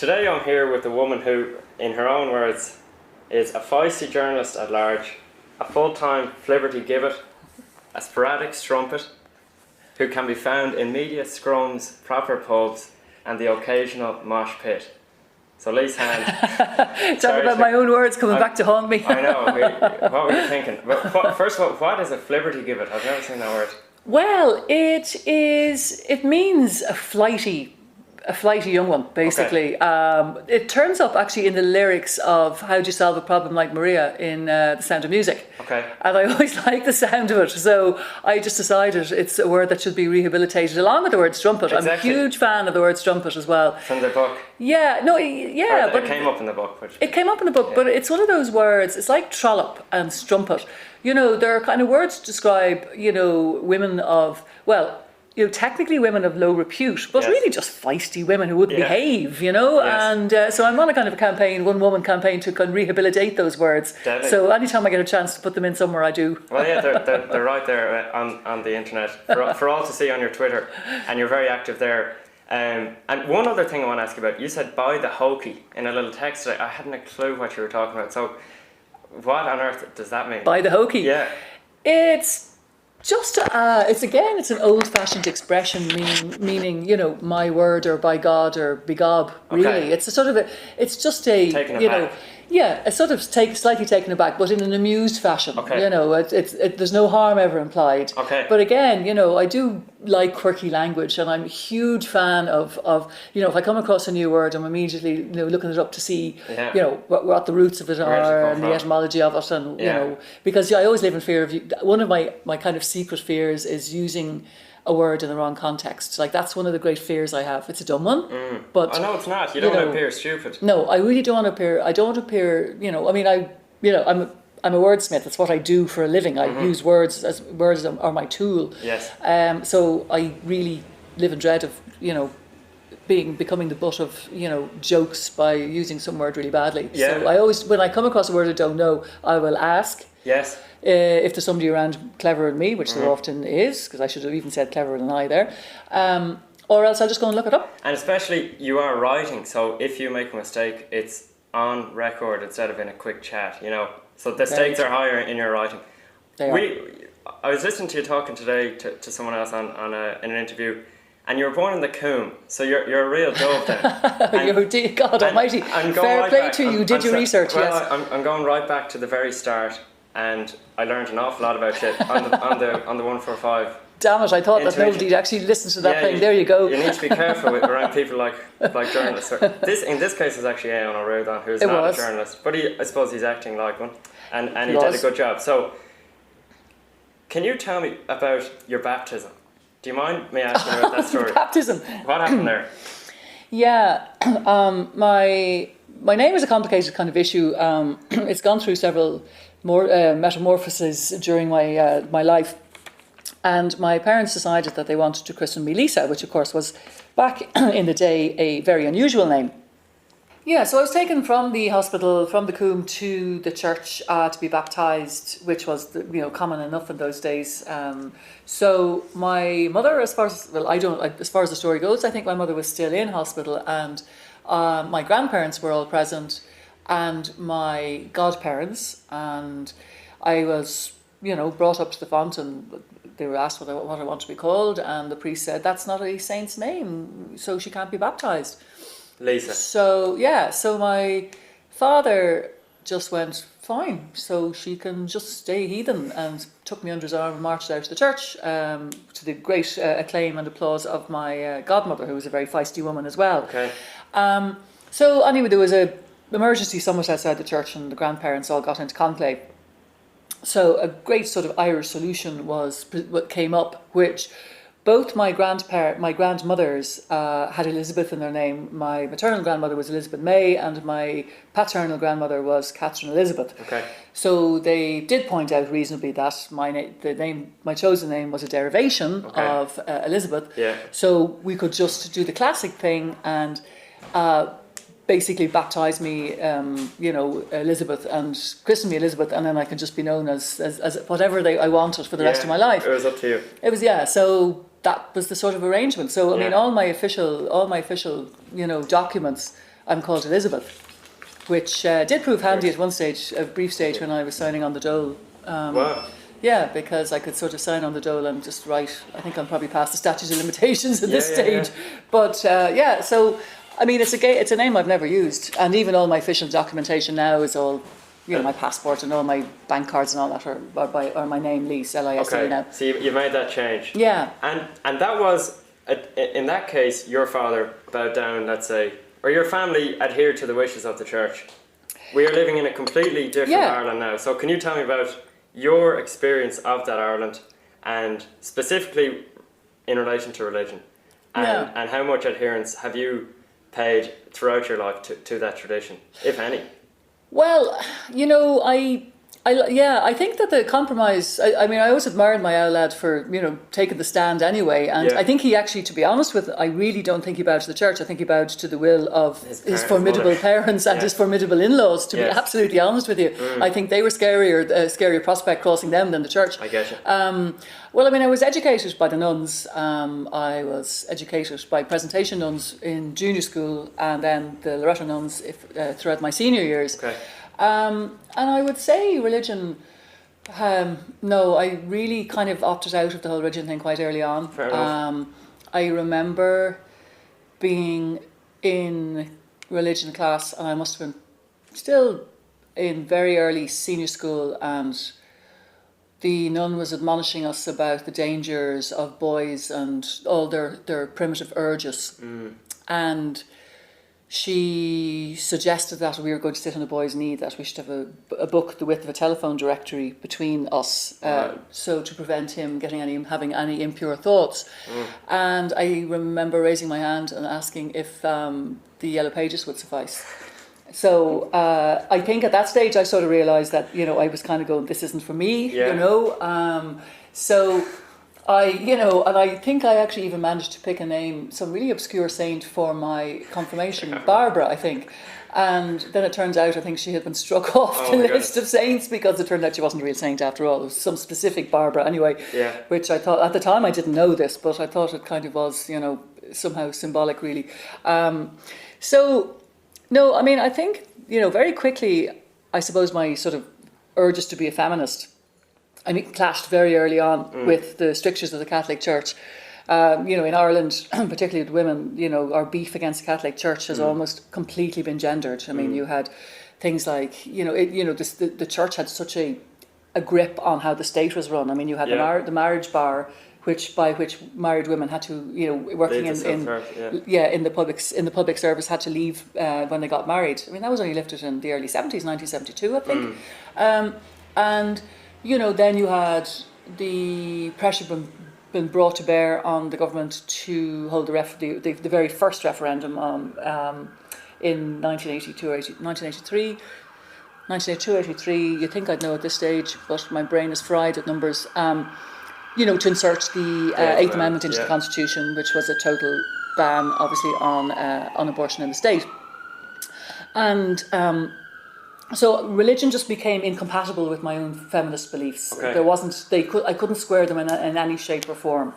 Today I'm here with a woman who, in her own words, is a feisty journalist at large, a full-time flibbertigibbet, a sporadic strumpet, who can be found in media scrums, proper pubs, and the occasional mosh pit. So Lise hand. Talk about my own words coming back to haunt me. I know. What were you thinking? First of all, what is a flibbertigibbet? I've never seen that word. Well, it means a flighty young one, basically. Okay. It turns up actually in the lyrics of How Do You Solve a Problem Like Maria in The Sound of Music. Okay. And I always like the sound of it, so I just decided it's a word that should be rehabilitated along with the word strumpet. Exactly. I'm a huge fan of the word strumpet as well. From the book? Yeah, no, yeah. But it came up in the book. It came up in the book, yeah. But it's one of those words, it's like trollop and strumpet. You know, there are kind of words to describe, women of, technically women of low repute, but yes. Really just feisty women who wouldn't behave, Yes. And so I'm on a kind of a campaign, one woman campaign to kind of rehabilitate those words. Definitely. So anytime I get a chance to put them in somewhere, I do. Well, yeah, they're right there on the internet for all to see on your Twitter, and you're very active there. And one other thing I want to ask you about, you said buy the Hokey in a little text. I hadn't a clue what you were talking about. So what on earth does that mean? Buy the Hokey? Yeah. It's just, it's an old-fashioned expression meaning, my word or by God or begob, really. Okay. It's a sort of it's just a, taken aback. Yeah, it's sort of slightly taken aback, but in an amused fashion. Okay. There's no harm ever implied. Okay. But again, I do like quirky language, and I'm a huge fan of if I come across a new word, I'm immediately looking it up to see what the roots of it are and the etymology of it, and because I always live in fear of one of my kind of secret fears is using a word in the wrong context. Like, that's one of the great fears I have. It's a dumb one, but I know it's not. You don't want to appear stupid. No, I really don't want to appear. I don't want to appear. I'm a wordsmith. That's what I do for a living. I use words are my tool. Yes. So I really live in dread of becoming the butt of jokes by using some word really badly. Yeah. So I always, when I come across a word I don't know, I will ask. Yes. If there's somebody around cleverer than me, which there often is, because I should have even said cleverer than I there, or else I'll just go and look it up. And especially you are writing, so if you make a mistake, it's on record instead of in a quick chat, So the stakes are higher in your writing. I was listening to you talking today to someone else in an interview, and you were born in the Coombe, so you're a real dove then. God Almighty, fair play to you. Did your research? Well, yes. I'm going right back to the very start. And I learned an awful lot about shit on the 145. Damn it! I thought that nobody actually listened to that thing. There you go. You need to be careful around people like journalists. In this case, is actually Enda Kenny, who's not a journalist, but I suppose he's acting like one, and he did a good job. So, can you tell me about your baptism? Do you mind me asking about that story? Baptism. What happened there? Yeah, my name is a complicated kind of issue. It's gone through several more metamorphoses during my life, and my parents decided that they wanted to christen me Lisa, which of course was back in the day a very unusual name. Yeah, so I was taken from the hospital, from the Coombe to the church to be baptised, which was common enough in those days. So my mother, as far as the story goes, I think my mother was still in hospital, and my grandparents were all present, and my godparents, and I was, brought up to the font, and they were asked what I want to be called, and the priest said, that's not a saint's name, so she can't be baptised. Lisa. So my father just went, fine, so she can just stay heathen, and took me under his arm and marched out to the church, to the great acclaim and applause of my godmother, who was a very feisty woman as well. Okay. So anyway, there was a emergency somewhat outside the church, and the grandparents all got into conclave. So a great sort of Irish solution came up, which both my grandmothers had Elizabeth in their name. My maternal grandmother was Elizabeth May, and my paternal grandmother was Catherine Elizabeth. Okay. So they did point out reasonably that my chosen name was a derivation of Elizabeth. Yeah. So we could just do the classic thing and basically baptise me, Elizabeth, and christen me Elizabeth, and then I could just be known as whatever I wanted for the rest of my life. It was up to you. It was, so that was the sort of arrangement. So I mean, all my official, documents I'm called Elizabeth, which did prove handy at one stage, a brief stage when I was signing on the dole. Wow. Yeah, because I could sort of sign on the dole and just write. I think I'm probably past the statute of limitations at this stage. But so I mean, it's a name I've never used, and even all my official documentation now is all, my passport and all my bank cards and all that are my name, Lise, Lise now. So you made that change. Yeah. And that was, in that case, your father bowed down, let's say, or your family adhered to the wishes of the church. We are living in a completely different Ireland now. So can you tell me about your experience of that Ireland, and specifically in relation to religion, and how much adherence have you paid throughout your life to that tradition, if any? Well, I think that the compromise, I mean, I always admired my old lad for, taking the stand anyway. And I think he actually, to be honest with, I really don't think he bowed to the church. I think he bowed to the will of his formidable parents and his formidable in-laws, to be absolutely honest with you. I think they were scarier prospect crossing them than the church. I get you. Well, I mean, I was educated by the nuns. I was educated by presentation nuns in junior school, and then the Loreto nuns throughout my senior years. Okay. And I would say religion, no, I really kind of opted out of the whole religion thing quite early on. Fair enough. I remember being in religion class, and I must have been still in very early senior school, and the nun was admonishing us about the dangers of boys and all their primitive urges. And she suggested that we were going to sit on a boy's knee, that we should have a book the width of a telephone directory between us, so to prevent him having any impure thoughts. And I remember raising my hand and asking if the Yellow Pages would suffice. So I think at that stage I sort of realised that, I was kind of going, this isn't for me, So and I think I actually even managed to pick a name, some really obscure saint for my confirmation, Barbara, I think. And then it turns out, I think she had been struck off the list of saints, because it turned out she wasn't a real saint after all. It was some specific Barbara anyway, which I thought, at the time I didn't know this, but I thought it kind of was, somehow symbolic really. No, I mean, I think, very quickly, I suppose my sort of urges to be a feminist, clashed very early on with the strictures of the Catholic Church. In Ireland, particularly with women, our beef against the Catholic Church has almost completely been gendered. I mean, you had things like, the church had such a grip on how the state was run. I mean, you had the marriage bar, by which married women had to, working in the public service, had to leave when they got married. I mean, that was only lifted in the early 70s, 1972, I think. And then you had the pressure been brought to bear on the government to hold the very first referendum in 1982, 83. You'd think I'd know at this stage, but my brain is fried at numbers. To insert the Eighth Amendment into the Constitution, which was a total ban, obviously, on abortion in the state. And so religion just became incompatible with my own feminist beliefs. Okay. I couldn't square them in any shape or form.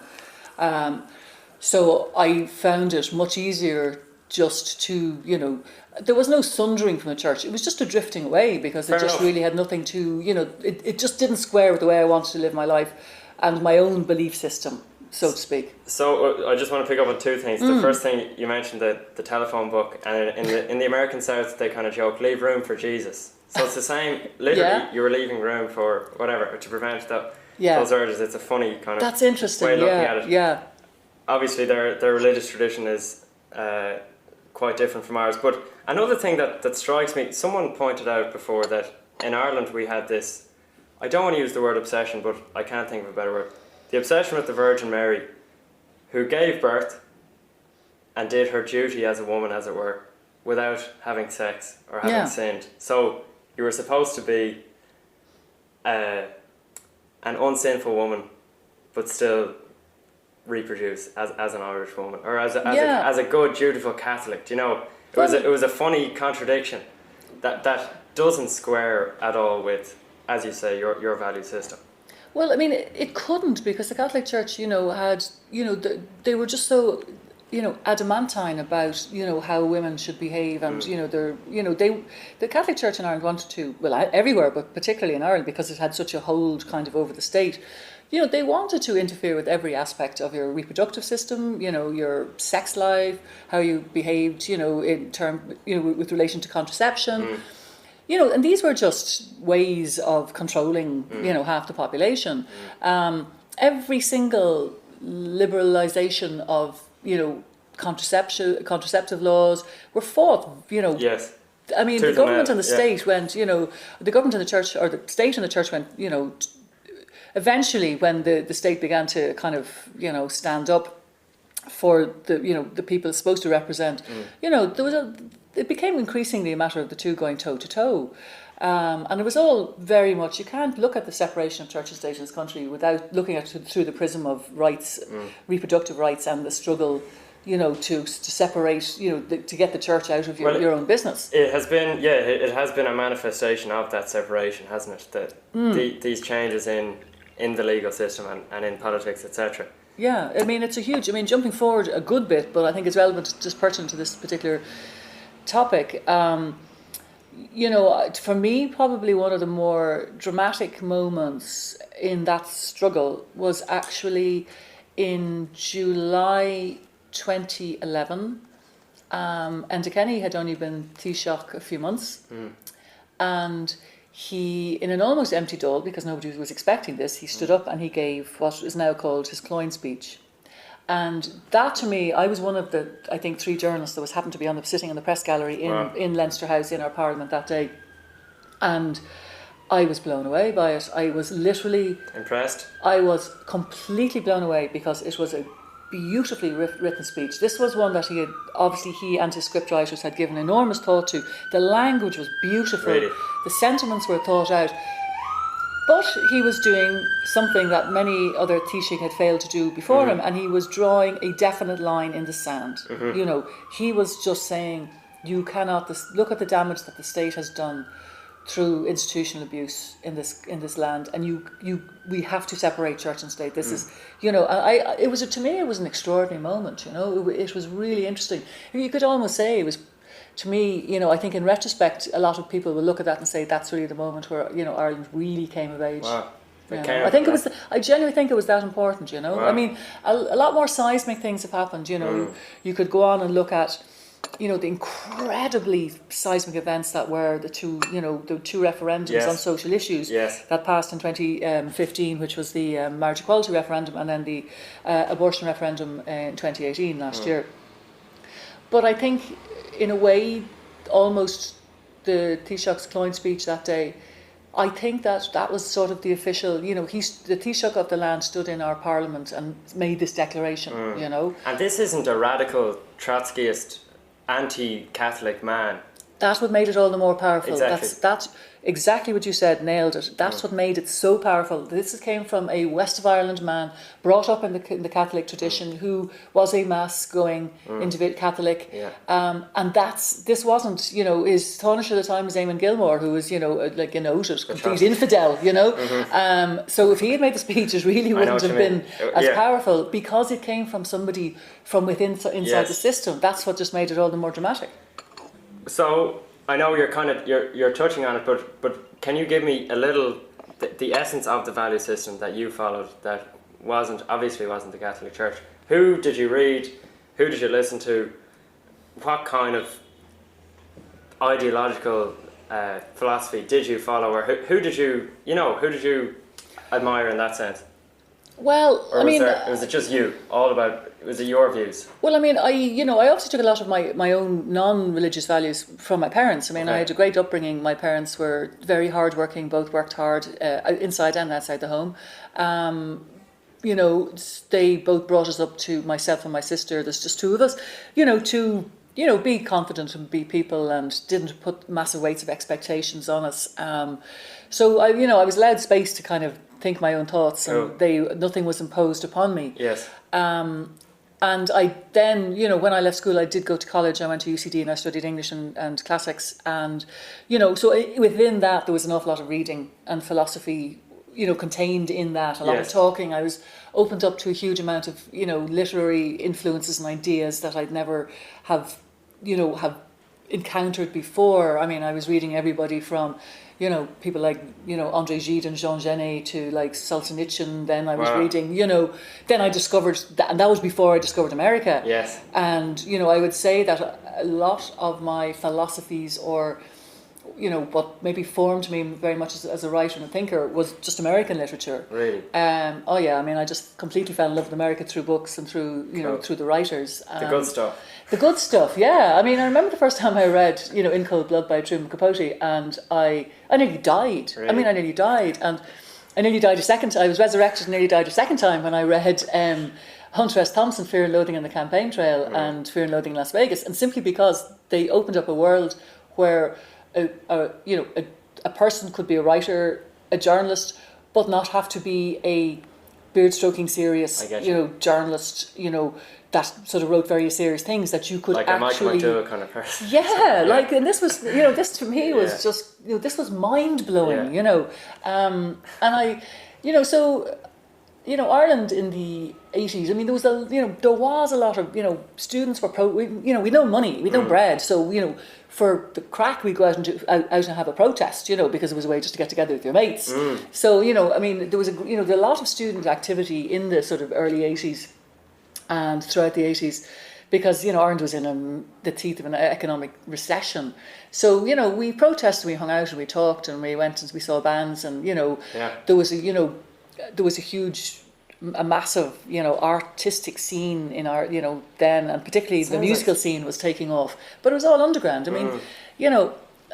So I found it much easier just to, there was no sundering from the church. It was just a drifting away, because it just really had nothing to, it just didn't square with the way I wanted to live my life and my own belief system, so to speak. So I just want to pick up on two things. The first thing, you mentioned the telephone book, and in the American South they kind of joke, leave room for Jesus. So it's the same, literally you were leaving room for whatever, to prevent those urges. It's a funny kind of That's interesting. way of looking at it. Yeah. Obviously their religious tradition is quite different from ours. But another thing that strikes me, someone pointed out before that in Ireland we had this, I don't want to use the word obsession, but I can't think of a better word. The obsession with the Virgin Mary, who gave birth and did her duty as a woman, as it were, without having sex or having sinned. So you were supposed to be an unsinful woman, but still reproduce as an Irish woman, or as a good, dutiful Catholic. It was a funny contradiction that doesn't square at all with, as you say, your value system. Well, I mean, it couldn't, because the Catholic Church, had, they were just so, adamantine about, how women should behave, and, the Catholic Church in Ireland wanted to, well, everywhere, but particularly in Ireland, because it had such a hold kind of over the state, they wanted to interfere with every aspect of your reproductive system, your sex life, how you behaved, in term, with relation to contraception. And these were just ways of controlling, half the population. Every single liberalisation of, contraceptive laws were fought, Yes. I mean, the government and the state went, the government and the church, or the state and the church went, eventually when the state began to kind of, stand up for the people it's supposed to represent, it became increasingly a matter of the two going toe to toe. And it was all very much, you can't look at the separation of church and state in this country without looking at it through the prism of rights, reproductive rights, and the struggle, to separate, to get the church out of your own business. It has been, it has been a manifestation of that separation, hasn't it? That these changes in the legal system and in politics, etc. Yeah, I mean, it's a huge, jumping forward a good bit, but I think it's relevant, just pertinent to this particular topic. For me, probably one of the more dramatic moments in that struggle was actually in July 2011. Enda Kenny had only been Taoiseach a few months, and he, in an almost empty Dáil, because nobody was expecting this, he stood up and he gave what is now called his Cloyne speech. And that, to me, I was one of the, I think, 3 journalists that happened to be sitting in the press gallery in Leinster House in our Parliament that day. And I was blown away by it. I was literally... Impressed? I was completely blown away, because it was a beautifully written speech. This was one that he and his scriptwriters had given enormous thought to. The language was beautiful. Really? The sentiments were thought out. But he was doing something that many other Taoiseach had failed to do before him, and he was drawing a definite line in the sand. He was just saying, you cannot look at the damage that the state has done through institutional abuse in this land, and we have to separate church and state. This is, to me it was an extraordinary moment. It was really interesting. You could almost say it was. To me, I think in retrospect, a lot of people will look at that and say that's really the moment where, Ireland really came of age. Wow. I genuinely think it was that important, Wow. I mean, a lot more seismic things have happened, You could go on and look at, the incredibly seismic events that were the two referendums on social issues that passed in 2015, which was the marriage equality referendum, and then the abortion referendum in 2018 last year. But I think, in a way, almost the Taoiseach's Cloyne speech that day, I think that was sort of the official, the Taoiseach of the land stood in our Parliament and made this declaration, And this isn't a radical Trotskyist, anti-Catholic man. That's what made it all the more powerful. Exactly. That's exactly what you said, nailed it. That's what made it so powerful. This came from a West of Ireland man brought up in the Catholic tradition, who was a mass-going individual Catholic. And this wasn't, his Taoiseach at the time was Eamon Gilmore, who was, like a noted complete infidel, So if he had made the speech, it really wouldn't have been as powerful, because it came from somebody from inside the system. That's what just made it all the more dramatic. So I know you're touching on it, but can you give me a little the essence of the value system that you followed that obviously wasn't the Catholic Church? Who did you read? Who did you listen to? What kind of ideological philosophy did you follow, or who did you admire in that sense? Well, or was it just you? Was it your views? Well, I mean, I also took a lot of my own non-religious values from my parents. I mean, I had a great upbringing. My parents were very hardworking, both worked hard inside and outside the home. They both brought us up, to myself and my sister. There's just 2 of us, to be confident and be people, and didn't put massive weights of expectations on us. So I was allowed space to kind of think my own thoughts, and nothing was imposed upon me. Yes. And I then, when I left school, I did go to college. I went to UCD and I studied English and classics. And, so within that, there was an awful lot of reading and philosophy, contained in that. A lot of talking. I was opened up to a huge amount of, literary influences and ideas that I'd never have encountered before. I mean, I was reading everybody from, people like, André Gide and Jean Genet to like Solzhenitsyn. Then I was reading, then I discovered that, and that was before I discovered America. Yes. And, I would say that a lot of my philosophies or, what maybe formed me very much as a writer and a thinker was just American literature. Really? Oh yeah, I mean, I just completely fell in love with America through books and through, through the writers. The good stuff. The good stuff, yeah. I mean, I remember the first time I read, In Cold Blood by Truman Capote, and I nearly died. Really? I mean, I nearly died, and I nearly died a second time. I was resurrected and nearly died a second time when I read Hunter S. Thompson, Fear and Loathing on the Campaign Trail and Fear and Loathing in Las Vegas, and simply because they opened up a world where a person could be a writer, a journalist, but not have to be a beard-stroking serious, journalist, that sort of wrote very serious things that you could like actually... Like a Michael McDowell kind of person. Yeah, like, and this was, this to me was just, this was mind-blowing, and I, so... Ireland in the 80s, I mean, there was a lot of, students were, we no money, we no bread, so, for the crack we go out and have a protest, because it was a way just to get together with your mates. So, I mean, there was a lot of student activity in the sort of early 80s and throughout the 80s, because, Ireland was in the teeth of an economic recession. So, we protested, we hung out and we talked and we went and we saw bands and, there was a huge, a massive, artistic scene in our, then, and particularly the musical scene was taking off. But it was all underground. I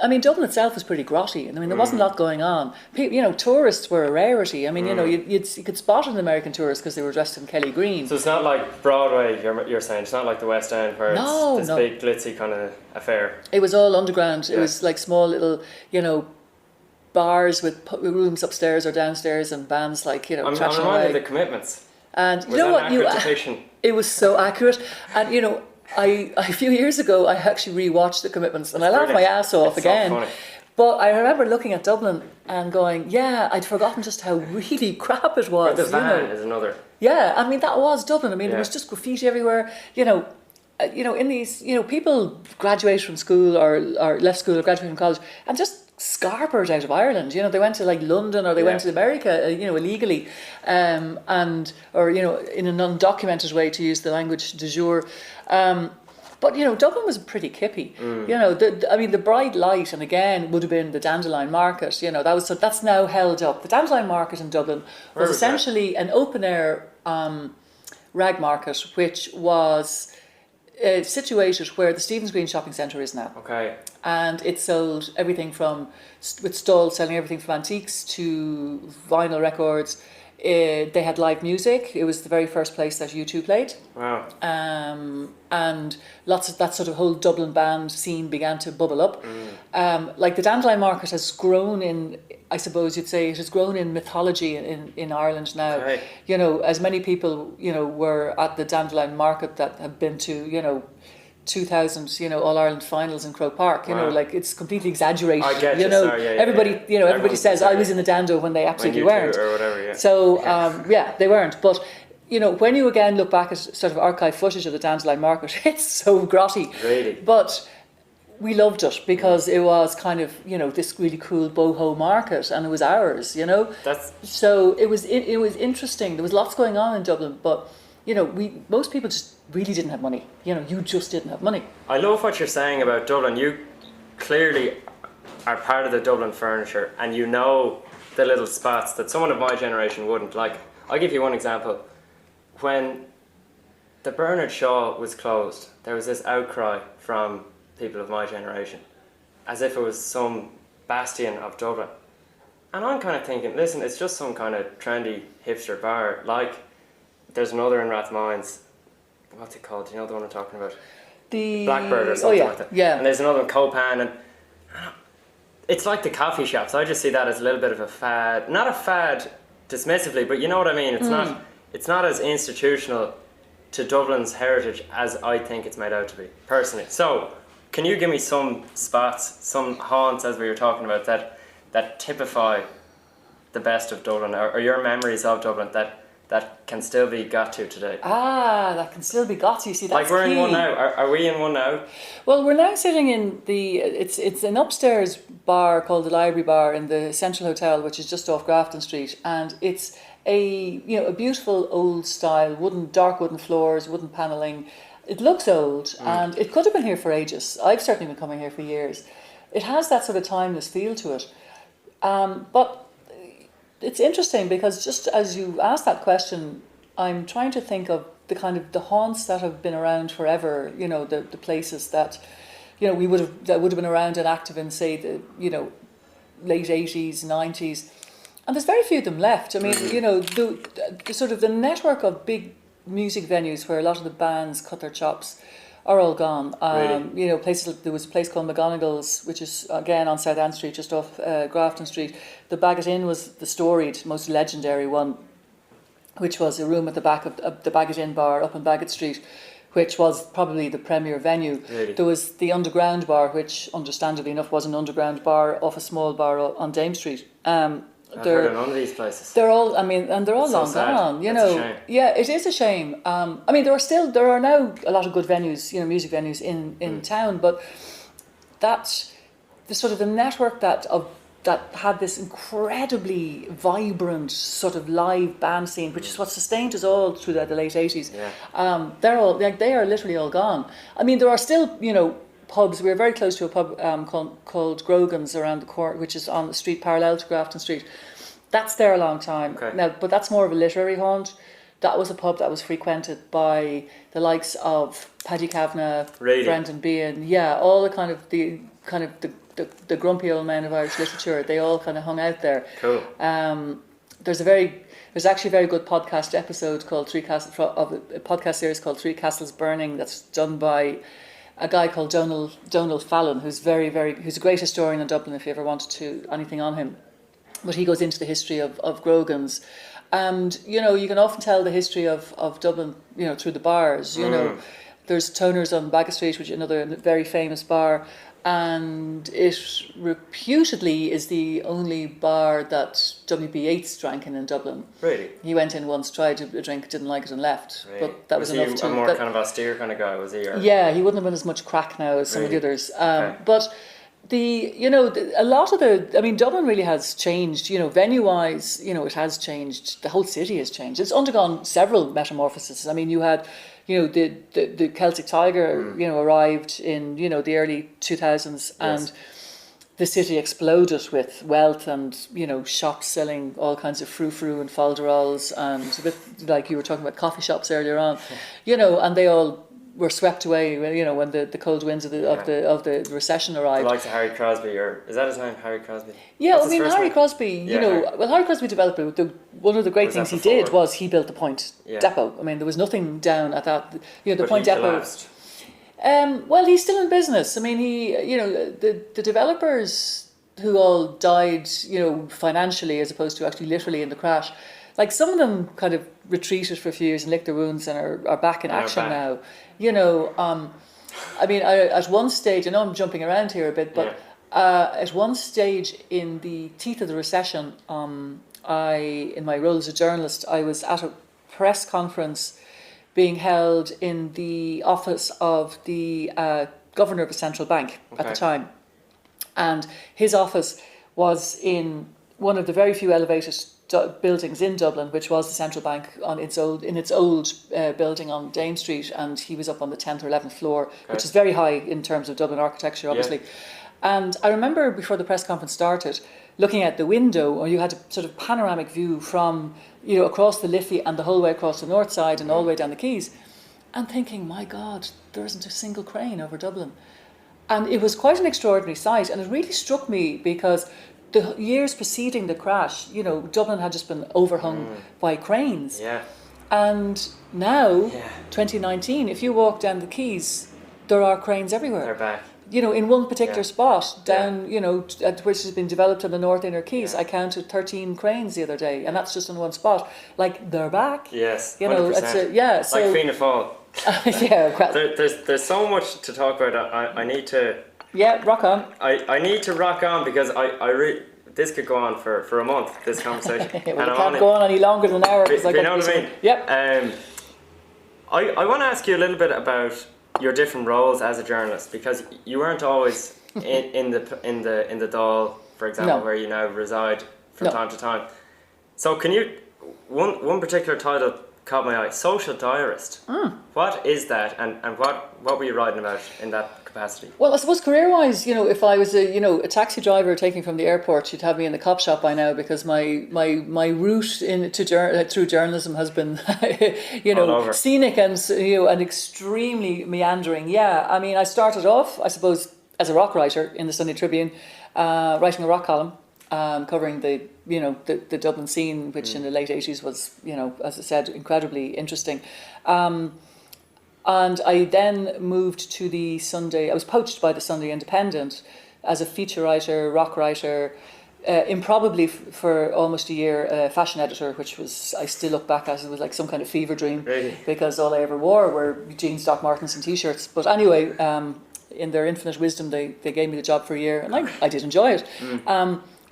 mean, Dublin itself was pretty grotty. I mean, there wasn't a lot going on. Tourists were a rarity. I mean, you could spot an American tourist because they were dressed in Kelly green. So it's not like Broadway, you're saying. It's not like the West End where it's this big glitzy kind of affair. It was all underground. Yeah. It was like small little, bars with rooms upstairs or downstairs and bands like, I'm reminded of the Commitments. And was that an accurate depiction? It was so accurate. And, I a few years ago, I actually rewatched The Commitments and I laughed my ass off again. So funny. But I remember looking at Dublin and going, I'd forgotten just how really crap it was. But the van is another. Yeah, I mean, that was Dublin. I mean, there was just graffiti everywhere, in these, people graduated from school or left school or graduated from college and just scarpered out of Ireland. They went to like London or they went to America, illegally, or in an undocumented way, to use the language du jour. But Dublin was pretty kippy. The bright light, and again, would have been the Dandelion Market. That's now held up. The Dandelion Market in Dublin was essentially an open air rag market, which was situated where the Stephen's Green Shopping Centre is now. Okay. And it sold everything with stalls selling everything from antiques to vinyl records. They had live music. It was the very first place that U2 played. Wow. And lots of that sort of whole Dublin band scene began to bubble up. Like the Dandelion Market has grown in, I suppose you'd say, it has grown in mythology in Ireland now. Okay. As many people, were at the Dandelion Market that have been to, 2000, All Ireland finals in Croke Park. Like it's completely exaggerated. I get you. Sorry, everybody, everybody says I was in the Dando when they absolutely weren't. Or whatever. Yeah. So they weren't. But when you again look back at sort of archive footage of the Dandelion Market, it's so grotty. Really. But we loved it because it was kind of this really cool boho market, and it was ours. So it was interesting. There was lots going on in Dublin, but most people just really didn't have money. You just didn't have money. I love what you're saying about Dublin. You clearly are part of the Dublin furniture, and the little spots that someone of my generation wouldn't. Like, I'll give you one example. When the Bernard Shaw was closed, there was this outcry from people of my generation, as if it was some bastion of Dublin. And I'm kind of thinking, listen, it's just some kind of trendy hipster bar. Like, there's another in Rathmines. What's it called? Do you know the one I'm talking about? The Blackbird or something like that. Yeah. And there's another in Copan, and it's like the coffee shops. I just see that as a little bit of a fad. Not a fad dismissively, but you know what I mean. It's not as institutional to Dublin's heritage as I think it's made out to be, personally. So, can you give me some spots, some haunts, as we were talking about, that typify the best of Dublin, or your memories of Dublin that can still be got to today? That can still be got to. You see, that's like we're key. in one now. Are we in one now? Well, we're now sitting in it's an upstairs bar called the Library Bar in the Central Hotel, which is just off Grafton Street, and it's a beautiful old style dark wooden floors, wooden panelling. It looks old, and it could have been here for ages. I've certainly been coming here for years. It has that sort of timeless feel to it, but it's interesting because just as you asked that question, I'm trying to think of the kind of the haunts that have been around forever. The places that that would have been around and active in, say, the late 80s, 90s, and there's very few of them left. I mean, the sort of the network of big music venues where a lot of the bands cut their chops are all gone. Really? Places there was a place called McGonagall's, which is again on South Ann Street, just off Grafton Street. The Baggot Inn was the storied, most legendary one, which was a room at the back of the Baggot Inn bar up on Baggot Street, which was probably the premier venue. Really? There was the Underground Bar, which understandably enough was an underground bar off a small bar on Dame Street. I've heard of none of these places. They're all, and they're all It's long so sad. gone. It's a shame. Yeah, it is a shame. There are now a lot of good venues, music venues in town, but that's the sort of the network that had this incredibly vibrant sort of live band scene, which is what sustained us all through the late 80s. Yeah. They are literally all gone. I mean, there are still pubs. We're very close to a pub called Grogan's around the corner, which is on the street parallel to Grafton Street. That's there a long time now, but that's more of a literary haunt. That was a pub that was frequented by the likes of Paddy Kavanagh, Really? Brendan Behan, all the grumpy old men of Irish literature. They all kind of hung out there. Cool. There's actually a very good podcast episode called a podcast series called Three Castles Burning that's done by a guy called Donal Fallon, who's who's a great historian in Dublin if you ever wanted to anything on him. But he goes into the history of Grogan's, and you can often tell the history of Dublin through the bars. There's Toner's on Baggot Street, which is another very famous bar, and it reputedly is the only bar that W.B. Yeats drank in Dublin. Really? He went in once, tried a drink, didn't like it and left. Really? But that was he enough to... a more kind of austere kind of guy, was he? Or? Yeah, he wouldn't have been as much crack now as some of the Really? others. Okay. But a lot of Dublin really has changed, venue-wise, it has changed. The whole city has changed. It's undergone several metamorphoses. I mean, you had... the Celtic Tiger, arrived in, the early 2000s, and the city exploded with wealth and, shops selling all kinds of frou-frou and falderols, and a bit like you were talking about coffee shops earlier on, and they all were swept away, when the cold winds of the recession arrived. The likes of Harry Crosby, or is that his name, Harry Crosby? Yeah, That's Harry Crosby, Harry Crosby developed it. One of the great things he did was he built the Point Depot. I mean, there was nothing down at that. The but Point he Depot. collapsed. Well, he's still in business. I mean, the developers who all died, financially as opposed to actually literally in the crash. Like some of them kind of retreated for a few years and licked their wounds and are back in action now. I mean, at one stage, I know I'm jumping around here a bit, but at one stage in the teeth of the recession, in my role as a journalist, I was at a press conference being held in the office of the governor of a central bank at the time. And his office was in one of the very few elevated buildings in Dublin, which was the central bank in its old building on Dame Street, and he was up on the 10th or 11th floor, which is very high in terms of Dublin architecture, obviously. Yeah. And I remember before the press conference started, looking out the window, or you had a sort of panoramic view from, across the Liffey and the whole way across the north side and all the way down the quays, and thinking, my God, there isn't a single crane over Dublin. And it was quite an extraordinary sight, and it really struck me because the years preceding the crash, Dublin had just been overhung by cranes. Yeah. And now, 2019, if you walk down the quays, there are cranes everywhere. They're back. In one particular spot down, which has been developed on the North Inner Quays, I counted 13 cranes the other day, and that's just in one spot. Like, they're back. Yes, 100%. So, like Fianna Fáil. Well, there's so much to talk about. I need to... Yeah, rock on. I need to rock on because this could go on for a month, this conversation. Well, it can't go on any longer than an hour. You know what I mean? Yep. I want to ask you a little bit about your different roles as a journalist, because you weren't always in the Dáil, for example, where you now reside from time to time. So can you, one particular title caught my eye, social diarist. What is that, and what were you writing about in that capacity? Well, I suppose career-wise, if I was a taxi driver taking from the airport, you'd have me in the cop shop by now, because my route through journalism has been scenic and extremely meandering. Yeah, I mean, I started off, I suppose, as a rock writer in the Sunday Tribune, writing a rock column. Covering the Dublin scene, which in the late 80s was, as I said, incredibly interesting. And I then moved to the Sunday, I was poached by the Sunday Independent as a feature writer, rock writer, improbably for almost a year, fashion editor, which was, I still look back at it was like some kind of fever dream, really? Because all I ever wore were jeans, Doc Martens and t-shirts. But anyway, in their infinite wisdom, they gave me the job for a year, and I did enjoy it.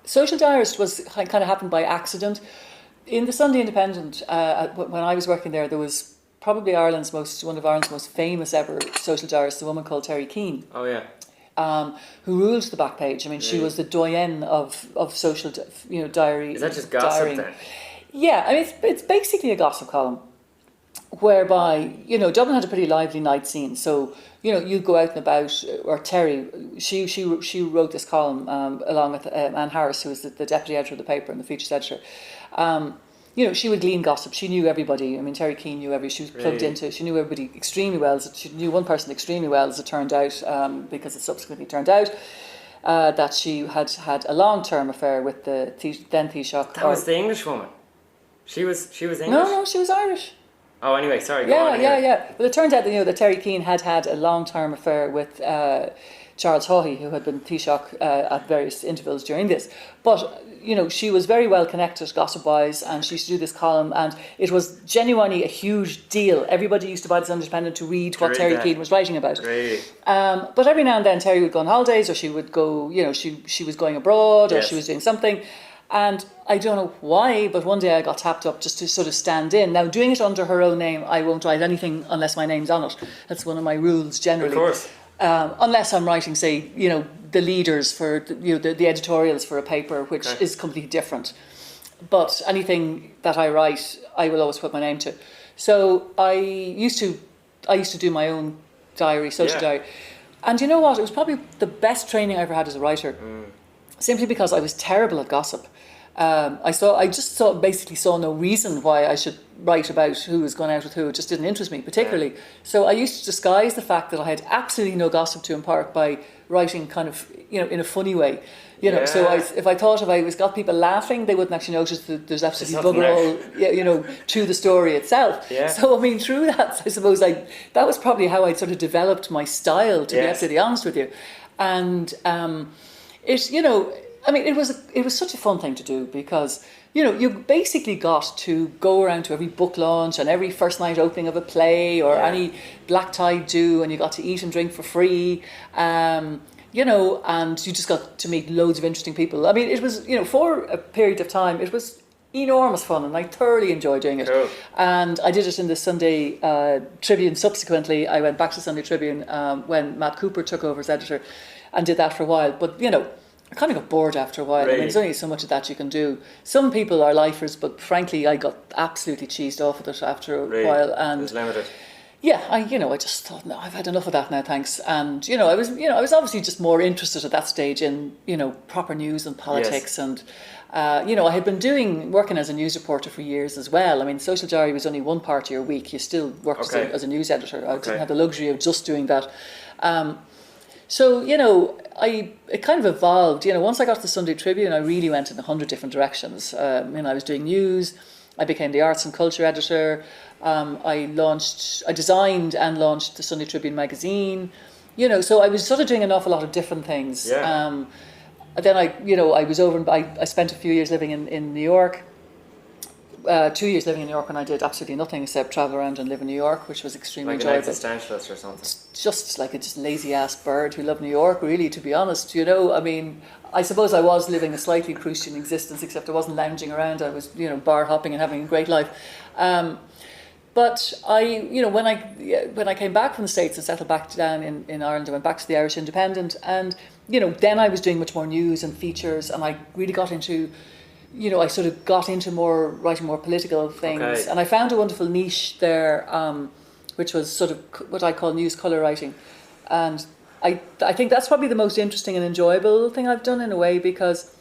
Social diarist was kind of happened by accident. In the Sunday Independent, when I was working there was probably one of Ireland's most famous ever social diarists, a woman called Terry Keane. Oh yeah. Who ruled the back page. I mean, she was the doyenne of social, diary. Is that just gossip diarying. then? Yeah, I mean, it's basically a gossip column, whereby Dublin had a pretty lively night scene. So you go out and about, or Terry, she wrote this column along with Anne Harris, who was the deputy editor of the paper and the features editor. She would glean gossip. She knew everybody. I mean, Terry Keane knew she was plugged into. She knew everybody extremely well. She knew one person extremely well, as it turned out, because it subsequently turned out that she had a long-term affair with the then Taoiseach. That was the English woman. She was English. No, she was Irish. Oh, anyway, sorry. Go on, anyway. Yeah. Well, it turned out that Terry Keane had a long-term affair with Charles Hokey, who had been Taoiseach at various intervals during this. But she was very well connected gossip-wise, and she used to do this column, and it was genuinely a huge deal. Everybody used to buy the Sunday Independent to read what Terry Keane was writing about. Really? But every now and then Terry would go on holidays, or she would go. She was going abroad, or she was doing something. And I don't know why, but one day I got tapped up just to sort of stand in. Now, doing it under her own name, I won't write anything unless my name's on it. That's one of my rules generally. Of course. Unless I'm writing, say, the leaders for, the editorials for a paper, which is completely different. But anything that I write, I will always put my name to. So I used to do my own diary, social diary. And you know what? It was probably the best training I ever had as a writer. Simply because I was terrible at gossip. I basically saw no reason why I should write about who was going out with who. It just didn't interest me particularly. So I used to disguise the fact that I had absolutely no gossip to impart by writing kind of, in a funny way. So if I got people laughing, they wouldn't actually notice that there's absolutely bugger all, to the story itself. Yeah. So I mean, through that, I suppose that was probably how I sort of developed my style, to be absolutely honest with you. And it was such a fun thing to do, because you basically got to go around to every book launch and every first night opening of a play or any black tie do, and you got to eat and drink for free, and you just got to meet loads of interesting people. I mean, it was for a period of time it was enormous fun, and I thoroughly enjoyed doing it. Cool. And I did it in the Sunday Tribune. Subsequently, I went back to the Sunday Tribune when Matt Cooper took over as editor, and did that for a while. But I kind of got bored after a while. Really? I mean, there's only so much of that you can do. Some people are lifers, but frankly, I got absolutely cheesed off with it after a while. And it was limited. Yeah, I just thought, no, I've had enough of that now, thanks. And I was obviously just more interested at that stage in proper news and politics, and I had been working as a news reporter for years as well. I mean, social diary was only one part of your week. You still worked as a news editor. I didn't have the luxury of just doing that. So, it kind of evolved. Once I got to the Sunday Tribune, I really went in 100 different directions. I was doing news. I became the arts and culture editor. I designed and launched the Sunday Tribune magazine. So I was sort of doing an awful lot of different things. Yeah. Then I was over. I spent a few years living in New York. 2 years living in New York, and I did absolutely nothing except travel around and live in New York, which was extremely enjoyable. Like an existentialist or something. Just like a just lazy ass bird who loved New York, really, to be honest. You know, I mean, I suppose I was living a slightly Proustian existence, except I wasn't lounging around. I was, you know, bar hopping and having a great life. But I, you know, when I came back from the States and settled back down in Ireland, I went back to the Irish Independent, and you know, then I was doing much more news and features, and I really got into, you know, I sort of got into writing more political things, Okay. and I found a wonderful niche there, which was sort of what I call news colour writing, and I think that's probably the most interesting and enjoyable thing I've done in a way, because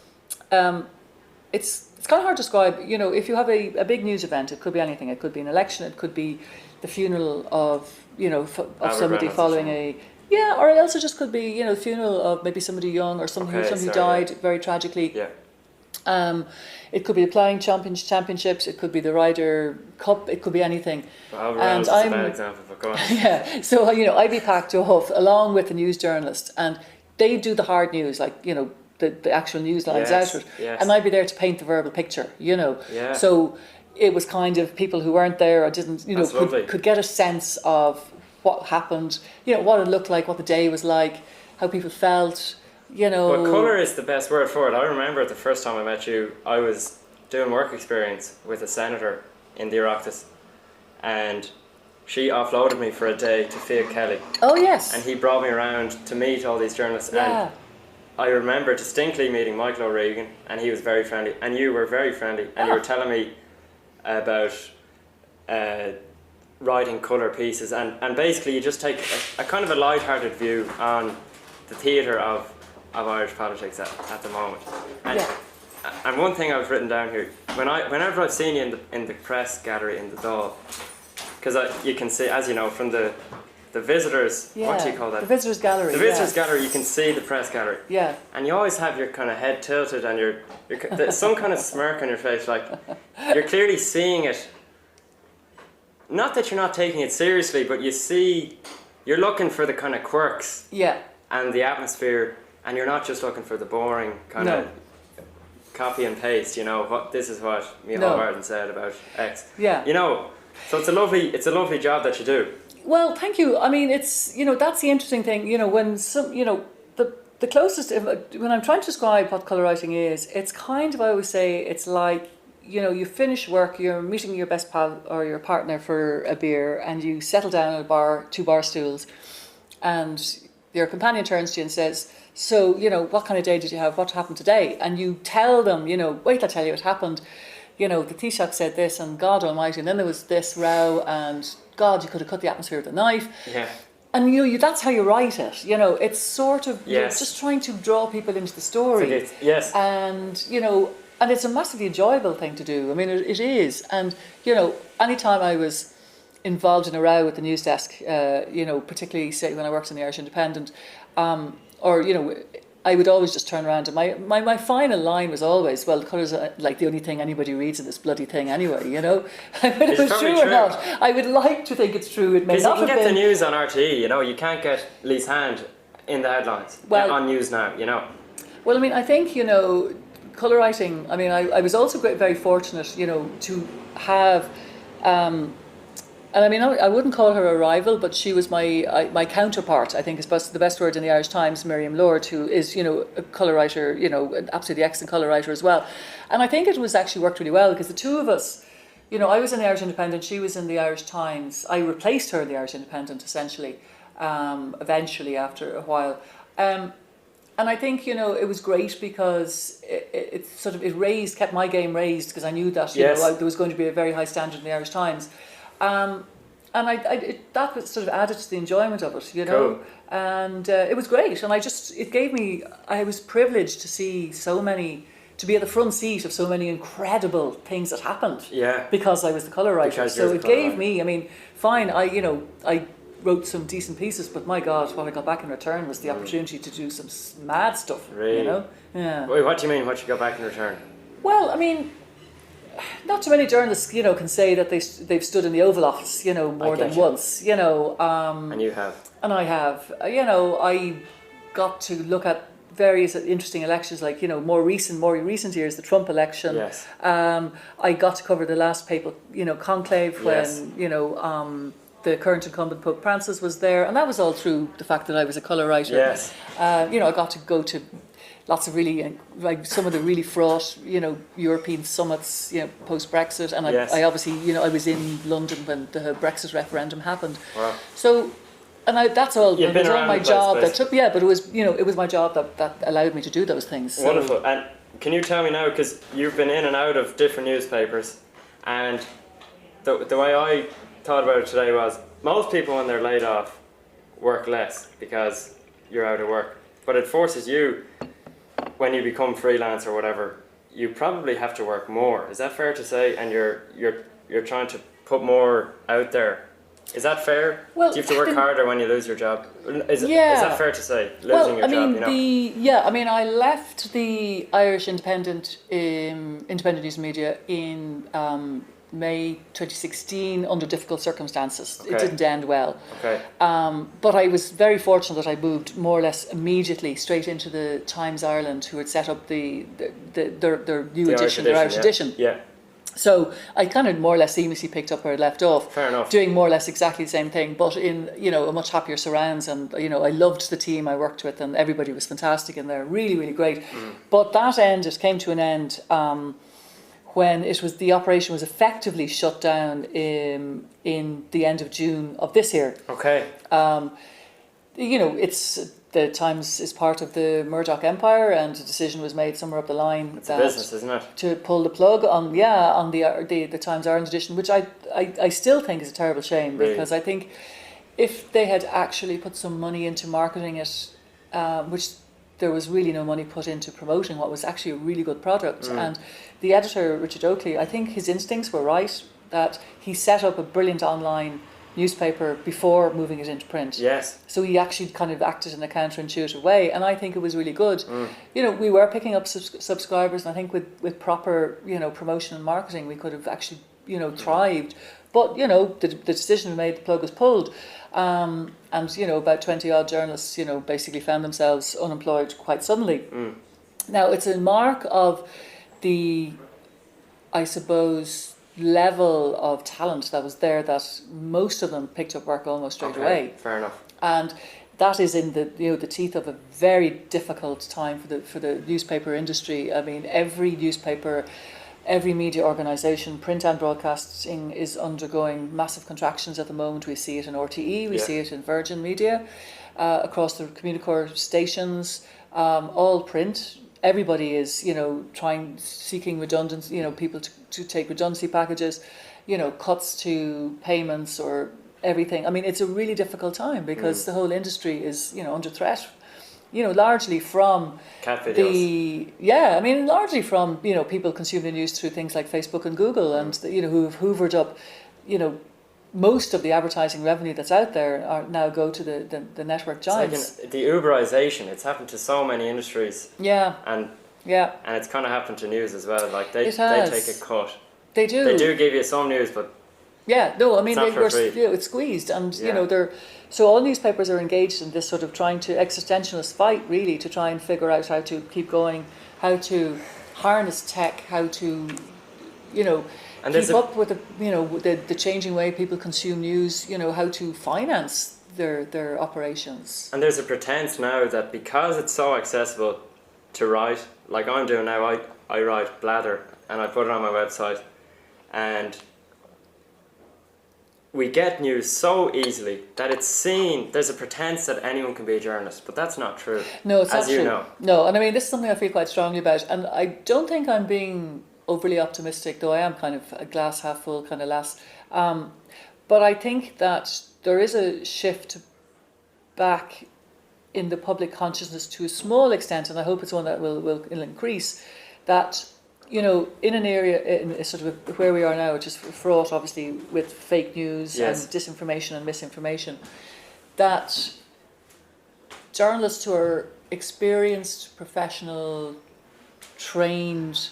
it's kind of hard to describe. You know, if you have a big news event, it could be anything. It could be an election. It could be the funeral of, you know, of somebody following a. Yeah, or else it just could be, you know, the funeral of maybe somebody young or somebody who died very tragically. Yeah. It could be the playing championships. It could be the Ryder Cup. It could be anything. Well, and is a bad example, but go on. Yeah, so you know, I'd be packed to a huff along with the news journalist, and they do the hard news, like, you know, the actual news lines out of it, and I'd be there to paint the verbal picture. You know, so it was kind of people who weren't there or didn't, you know, could get a sense of what happened, you know, what it looked like, what the day was like, how people felt, you know. But colour is the best word for it. I remember the first time I met you, I was doing work experience with a senator in the Oireachtas, and she offloaded me for a day to Fiach Kelly. Oh yes. And he brought me around to meet all these journalists. Yeah. And I remember distinctly meeting Michael O'Regan, and he was very friendly, and you were very friendly, and you were telling me about writing colour pieces, and basically you just take a kind of a light-hearted view on the theatre of Irish politics at the moment. And one thing I've written down here, whenever I've seen you in the press gallery in the Dáil, because you can see, as you know, from the visitors, what do you call that? The visitors gallery. The visitors gallery, you can see the press gallery. Yeah. And you always have your kind of head tilted, and there's some kind of smirk on your face, like you're clearly seeing it. Not that you're not taking it seriously, but you're looking for the kind of quirks. Yeah. And the atmosphere, and you're not just looking for the boring kind of copy and paste, you know, this is what Micheál Martin said about X. Yeah. You know, so it's a lovely job that you do. Well, thank you. I mean, it's, you know, that's the interesting thing, you know, when some, you know, the closest, when I'm trying to describe what colour writing is, it's kind of, I always say, it's like, you know, you finish work, you're meeting your best pal or your partner for a beer, and you settle down at a bar, 2 bar stools, and your companion turns to you and says, so, you know, what kind of day did you have? What happened today? And you tell them, you know, wait, I'll tell you what happened. You know, the Taoiseach said this, and God Almighty, and then there was this row, and God, you could have cut the atmosphere with a knife. Yeah. And you know, that's how you write it. You know, it's sort of you're just trying to draw people into the story. Yes. And you know, and it's a massively enjoyable thing to do. I mean, it is. And you know, anytime I was involved in a row with the news desk, you know, particularly say when I worked in the Irish Independent, or you know, I would always just turn around, and my final line was always, well, colours are like the only thing anybody reads in this bloody thing anyway, you know. Whether it was true or not, I would like to think it's true. It may not have been. Because you can get the news on RTE, you know, you can't get Lise hand in the headlines on News Now, you know. Well, I mean, I think, you know, colour writing, I mean, I was also very fortunate, you know, to have, and I mean, I wouldn't call her a rival, but she was my counterpart, I think is the best word in the Irish Times, Miriam Lord, who is, you know, a colour writer, you know, an absolutely excellent colour writer as well. And I think it was actually worked really well, because the two of us, you know, I was in the Irish Independent, she was in the Irish Times. I replaced her in the Irish Independent, essentially, eventually after a while. And I think, you know, it was great because it kept my game raised, because I knew that, you know, there was going to be a very high standard in the Irish Times. And that was sort of added to the enjoyment of it, you know. Cool. And it was great. And I was privileged to see to be at the front seat of so many incredible things that happened. Yeah. Because I was the colour writer. So it gave me, I mean, fine, I wrote some decent pieces, but my God, what I got back in return was the opportunity to do some mad stuff, really? You know. Yeah. Wait, what do you mean, what you got back in return? Well, I mean, not too many journalists, you know, can say that they've stood in the Oval Office, you know, more than once, you know. And you have. And I have. You know, I got to look at various interesting elections, like, you know, more recent years, the Trump election. Yes. I got to cover the last papal, you know, conclave when, you know, the current incumbent Pope Francis was there, and that was all through the fact that I was a colour writer. Yes. You know, I got to go to lots of really, like some of the really fraught, you know, European summits, you know, post-Brexit, and I obviously, you know, I was in London when the Brexit referendum happened. Wow. So, and that's all. You've been all around my the job place, that took, but it was, you know, it was my job that allowed me to do those things. So. Wonderful. And can you tell me now, because you've been in and out of different newspapers, and the way I thought about it today was, most people when they're laid off work less because you're out of work, but it forces you, when you become freelance or whatever, you probably have to work more. Is that fair to say? And you're trying to put more out there. Is that fair? Well, do you have to work harder when you lose your job? Is that fair to say? Losing your job, you know? I mean, I left the Irish Independent News Media in May 2016 under difficult circumstances. Okay. It didn't end well. Okay. But I was very fortunate that I moved more or less immediately straight into the Times Ireland, who had set up their new edition, their Irish edition. Yeah. So I kind of more or less seamlessly picked up where I left off. Fair enough. Doing more or less exactly the same thing, but in, you know, a much happier surrounds, and, you know, I loved the team I worked with, and everybody was fantastic, and they're really, really great. But that came to an end when the operation was effectively shut down in the end of June of this year. Okay. You know, the Times is part of the Murdoch empire, and a decision was made somewhere up the line it's a business, isn't it? To pull the plug on the Times Ireland edition, which I still think is a terrible shame, really? Because I think if they had actually put some money into marketing it, which there was really no money put into promoting what was actually a really good product. And the editor, Richard Oakley, I think his instincts were right, that he set up a brilliant online newspaper before moving it into print. Yes. So he actually kind of acted in a counterintuitive way, and I think it was really good. You know, we were picking up subscribers, and I think with proper, you know, promotion and marketing, we could have actually, you know, thrived. But, you know, the decision was made, the plug was pulled. And, you know, about 20 odd journalists, you know, basically found themselves unemployed quite suddenly. Now, it's a mark of the, I suppose, level of talent that was there, that most of them picked up work almost straight away. Fair enough. And that is in the, you know, the teeth of a very difficult time for the newspaper industry. I mean, every newspaper, every media organisation, print and broadcasting, is undergoing massive contractions at the moment. We see it in RTE, we see it in Virgin Media, across the Communicore stations, all print. Everybody is, you know, seeking redundancy, you know, people to take redundancy packages, you know, cuts to payments or everything. I mean, it's a really difficult time because the whole industry is, you know, under threat. You know, largely from cat videos. Largely from, you know, people consuming news through things like Facebook and Google, and you know, who've hoovered up, you know, most of the advertising revenue that's out there now go to the network giants. It's like the Uberization. It's happened to so many industries. Yeah. And it's kind of happened to news as well. Like they take a cut. They do. They do give you some news, but it's squeezed, and you know so all newspapers are engaged in this sort of trying to existentialist fight, really, to try and figure out how to keep going, how to harness tech, how to, you know, and keep up with the changing way people consume news, you know, how to finance their operations. And there's a pretense now that because it's so accessible to write, like I'm doing now, I write blather and I put it on my website, and we get news so easily that it's seen, there's a pretense that anyone can be a journalist, but that's not true. No, it's not true. As you know. No, and I mean, this is something I feel quite strongly about, and I don't think I'm being overly optimistic, though I am kind of a glass half full kind of lass. But I think that there is a shift back in the public consciousness to a small extent, and I hope it's one that will increase, that, you know, in an area, in sort of where we are now, which is fraught obviously with fake news and disinformation and misinformation, that journalists who are experienced, professional, trained,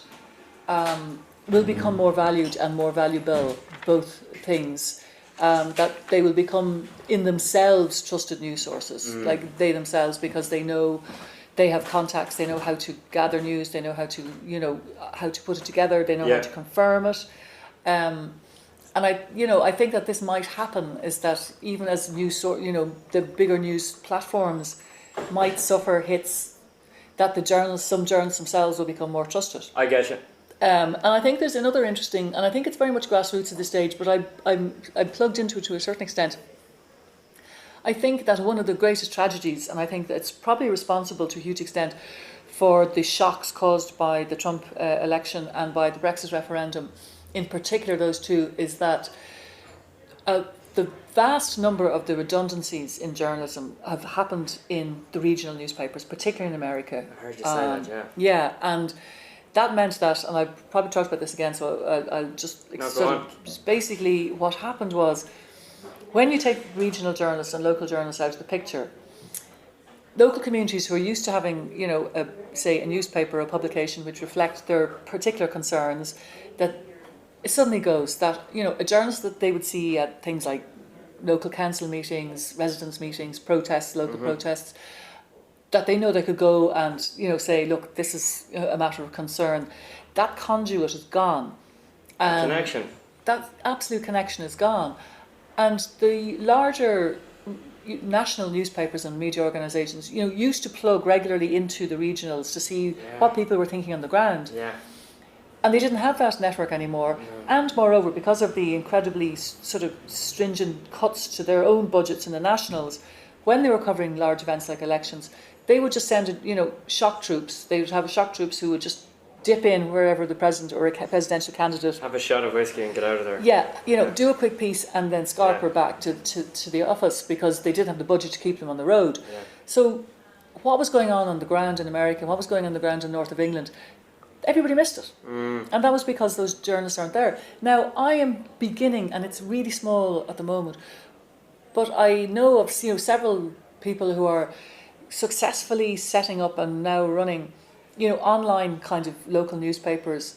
will become more valued and more valuable, both things. That they will become in themselves trusted news sources, like they themselves, because they know They have contacts. They know how to gather news. They know how to, how to put it together. They know how to confirm it. And I think that this might happen, is that even as the bigger news platforms might suffer hits, that some journalists themselves will become more trusted. I get you. And I think there's another interesting, and I think it's very much grassroots at this stage, but I'm plugged into it to a certain extent. I think that one of the greatest tragedies, and I think that it's probably responsible to a huge extent for the shocks caused by the Trump election and by the Brexit referendum, in particular those two, is that the vast number of the redundancies in journalism have happened in the regional newspapers, particularly in America. I heard you say that, yeah. Yeah, and that meant that, and I probably talked about this again, so I'll just basically what happened was, when you take regional journalists and local journalists out of the picture, local communities who are used to having, say a newspaper or publication which reflect their particular concerns, that it suddenly goes that, a journalist that they would see at things like local council meetings, residents' meetings, protests, local protests, that they know they could go and, say, look, this is a matter of concern. That conduit is gone. Connection. That absolute connection is gone. And the larger national newspapers and media organisations, used to plug regularly into the regionals to see what people were thinking on the ground. Yeah. And they didn't have that network anymore. And moreover, because of the incredibly sort of stringent cuts to their own budgets in the nationals, when they were covering large events like elections, they would just send, shock troops. They would have shock troops who would just dip in wherever the president or a presidential candidate... Have a shot of whiskey and get out of there. Yeah, do a quick piece and then scarper back to the office, because they didn't have the budget to keep them on the road. Yeah. So what was going on the ground in America, what was going on the ground in the north of England, everybody missed it. And that was because those journalists aren't there. Now, I am beginning, and it's really small at the moment, but I know of several people who are successfully setting up and now running online kind of local newspapers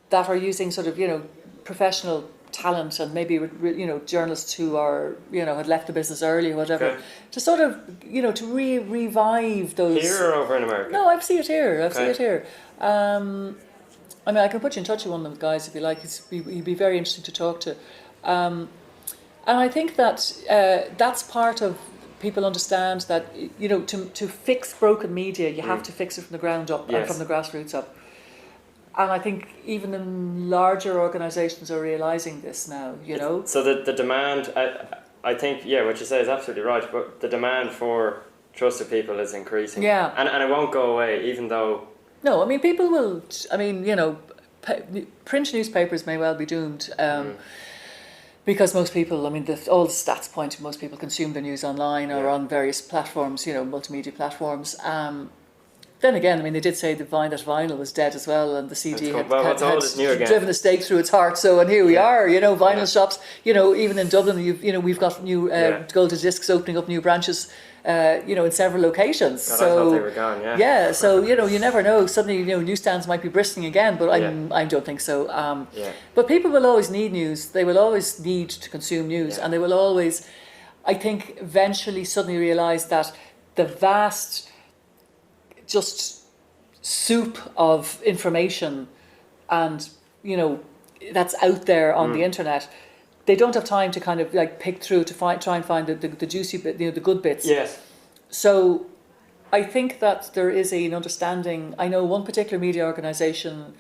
that are using sort of professional talent and maybe journalists who are had left the business early or whatever, to sort of to revive those. Here or over in America? No, I see it here. I see it here. I mean, I can put you in touch with one of the guys if you like. He'd be very interesting to talk to. And I think that that's part of people understand that to fix broken media, you have to fix it from the ground up and from the grassroots up. And I think even the larger organisations are realising this now. So the demand, I think, what you say is absolutely right. But the demand for trusted people is increasing. Yeah, and it won't go away, even though. No, I mean people will. I mean print newspapers may well be doomed. Because most people, I mean, all the stats point to most people consume their news online or on various platforms, multimedia platforms. Then again, I mean, they did say that vinyl was dead as well, and the CD had driven a stake through its heart. So, and here we are, vinyl shops, even in Dublin, we've got new Golden Discs opening up new branches, in several locations. God, so I thought they were gone, yeah. So you never know. Suddenly, newsstands might be bristling again, but I don't think so. But people will always need news. They will always need to consume news, and they will always, I think, eventually suddenly realise that the vast, just soup of information, and that's out there on the internet. They don't have time to kind of like pick through to try and find the juicy bit, the good bits. Yes. So I think that there is an understanding. I know one particular media organisation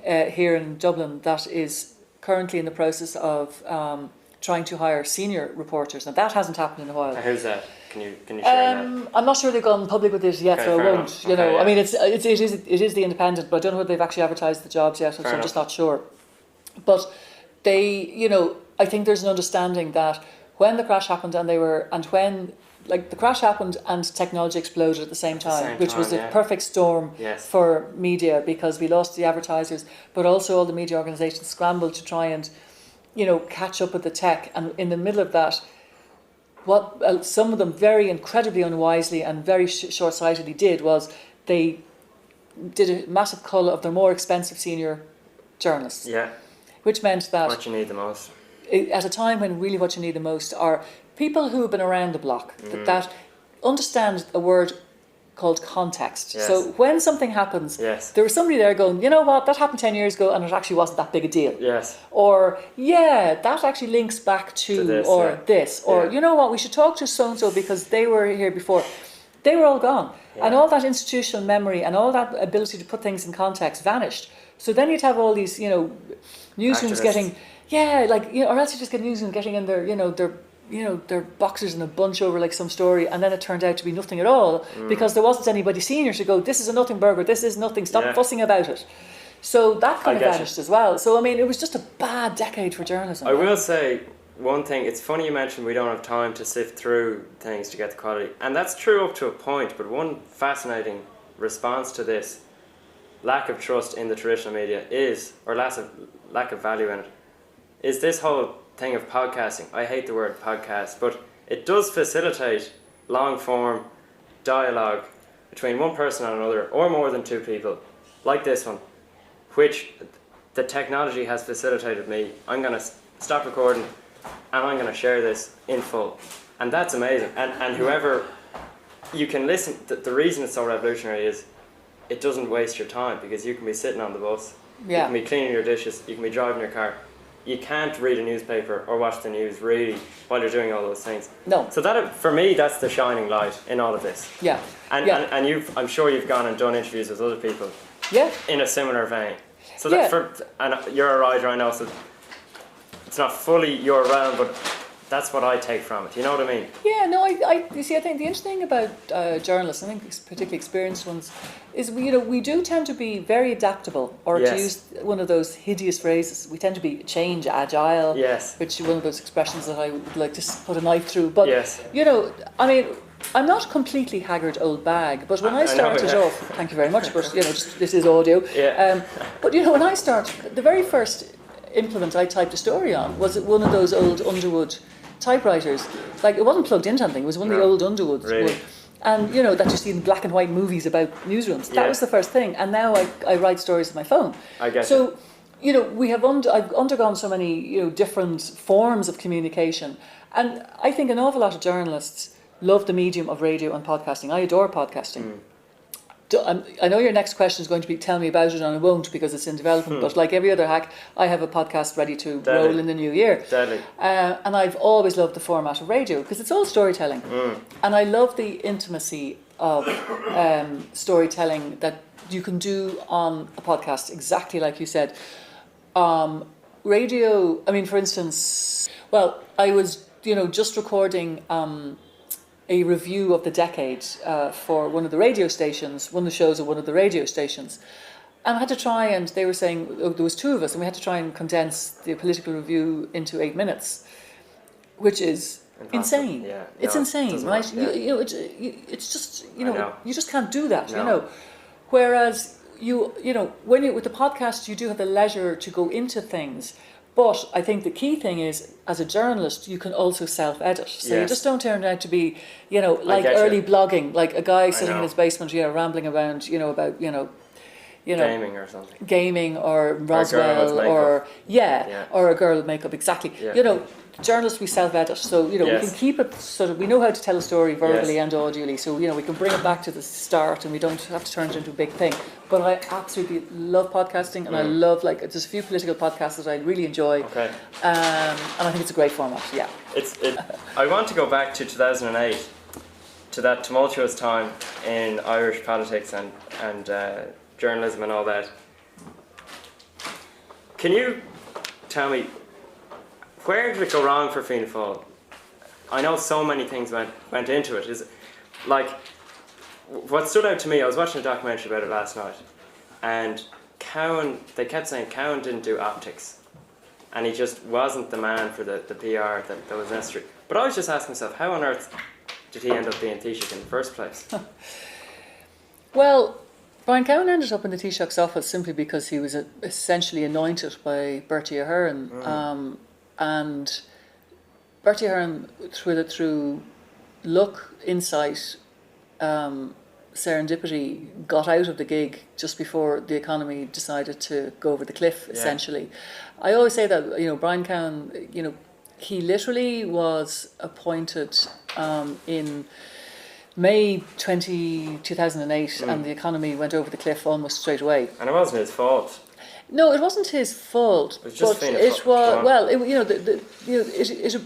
here in Dublin that is currently in the process of trying to hire senior reporters. Now that hasn't happened in a while. How's that? Can you share that? I'm not sure they've gone public with it yet, so I won't. I mean, it is the Independent, but I don't know whether they've actually advertised the jobs yet, so I'm just not sure. But they, I think there's an understanding that when the crash happened when the crash happened and technology exploded at the same time, which was a perfect storm for media, because we lost the advertisers, but also all the media organisations scrambled to try and, catch up with the tech. And in the middle of that, what some of them very incredibly unwisely and very short-sightedly did was they did a massive cull of their more expensive senior journalists. Yeah. Which meant that... What you need the most. At a time when really what you need the most are people who have been around the block, that understand a word called context. Yes. So when something happens, Yes. there was somebody there going, you know what, that happened 10 years ago and it actually wasn't that big a deal. Yes. Or, yeah, that actually links back to this, or yeah. this. Or, Yeah. you know what, we should talk to so-and-so because they were here before. They were all gone. Yeah. And all that institutional memory and all that ability to put things in context vanished. So then you'd have all these, you know, newsrooms Activists. getting, yeah, like, you know, or else you just get newsrooms getting in their, you know, their boxers in a bunch over like some story, and then it turned out to be nothing at all because there wasn't anybody senior to go, this is a nothing burger, this is nothing, stop fussing about it. So that kind of vanished as well. So I mean, it was just a bad decade for journalism. I will say one thing, it's funny you mentioned we don't have time to sift through things to get the quality, and that's true up to a point, but one fascinating response to this lack of trust in the traditional media is, or lack of value in it, is this whole thing of podcasting. I hate the word podcast, but it does facilitate long form dialogue between one person and another, or more than two people, like this one, which the technology has facilitated me. I'm going to stop recording and I'm going to share this in full, and that's amazing. And whoever you can listen, the reason it's so revolutionary is it doesn't waste your time, because you can be sitting on the bus, you can be cleaning your dishes, you can be driving your car. You can't read a newspaper or watch the news really while you're doing all those things. No. So that, for me, that's the shining light in all of this. Yeah. And I'm sure you've gone and done interviews with other people. Yeah. In a similar vein. So that and you're a writer, I know, so it's not fully your realm, but that's what I take from it. You know what I mean? Yeah, no, you see, I think the interesting thing about journalists, I think particularly experienced ones, is we do tend to be very adaptable, or to use one of those hideous phrases, we tend to be change agile, which is one of those expressions that I would like to put a knife through. But, you know, I mean, I'm not completely haggard old bag, but when I started off, thank you very much, but, you know, this is audio. But, you know, when I started, the very first implement I typed a story on was one of those old Underwood typewriters. Like, it wasn't plugged into anything, it was one of the old Underwoods. Really? And, you know, that you see in black and white movies about newsrooms. That was the first thing. And now I write stories with my phone. I get so, it. You know, I've undergone so many, you know, different forms of communication. And I think an awful lot of journalists love the medium of radio and podcasting. I adore podcasting. I know your next question is going to be tell me about it, and I won't because it's in development, but like every other hack, I have a podcast ready to roll in the new year. And I've always loved the format of radio because it's all storytelling. And I love the intimacy of storytelling that you can do on a podcast, exactly like you said. Radio, I mean, for instance, well, I was, you know, just recording a review of the decade for one of the radio stations, one of the shows of one of the radio stations. And I had to try, and they were saying, there was two of us, and we had to try and condense the political review into 8 minutes, which is insane. It's insane, right? You know, it's just, you know, you just can't do that, you know. Whereas, you know, when you with the podcast, you do have the leisure to go into things. But I think the key thing is, as a journalist, you can also self-edit. So you just don't turn out to be, you know, like early blogging, like a guy sitting in his basement, you know, rambling around, you know, about, you know, gaming or something. Gaming or Roswell or or a girl with makeup, exactly. You know, journalists, we self-edit, so you know we can keep it sort of. We know how to tell a story verbally and audially, so you know we can bring it back to the start, and we don't have to turn it into a big thing. But I absolutely love podcasting, and I love there's a few political podcasts that I really enjoy. And I think it's a great format. Yeah. I want to go back to 2008, to that tumultuous time in Irish politics and journalism and all that. Can you tell me, where did it go wrong for Fianna Fáil? I know so many things went into it. Is like, what stood out to me, I was watching a documentary about it last night, and Cowen, they kept saying Cowen didn't do optics, and he just wasn't the man for the PR that was necessary. But I was just asking myself, how on earth did he end up being Taoiseach in the first place? Well, Brian Cowen ended up in the Taoiseach's office simply because he was essentially anointed by Bertie Ahern. And Bertie Ahern, through luck, insight, serendipity, got out of the gig just before the economy decided to go over the cliff, essentially. I always say that, you know, Brian Cowen, you know, he literally was appointed in May 2008, and the economy went over the cliff almost straight away. And it wasn't his fault. No, it wasn't his fault. It was just but it was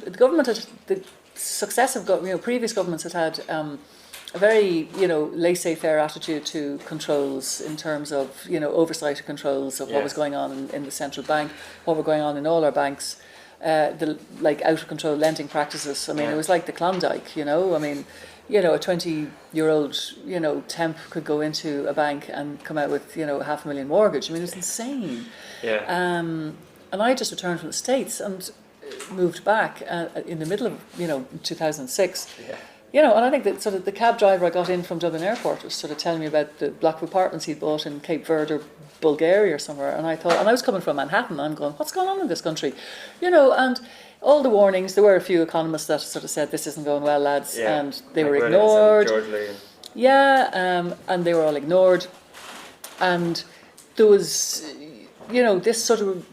the government had the successive previous governments had a very laissez-faire attitude to controls in terms of oversight of controls of what was going on in the central bank, what were going on in all our banks, the out of control lending practices. I mean, it was like the Klondike. I mean, a 20-year-old temp could go into a bank and come out with $500,000 mortgage. I mean, it was insane. Yeah. And I just returned from the States and moved back in the middle of 2006. Yeah. And I think that sort of the cab driver I got in from Dublin Airport was sort of telling me about the block of apartments he'd bought in Cape Verde or Bulgaria or somewhere. And I thought, and I was coming from Manhattan, I'm going, what's going on in this country? And all the warnings, there were a few economists that sort of said, this isn't going well, lads. Yeah. And they were ignored. Yeah, and they were all ignored. And there was, this sort of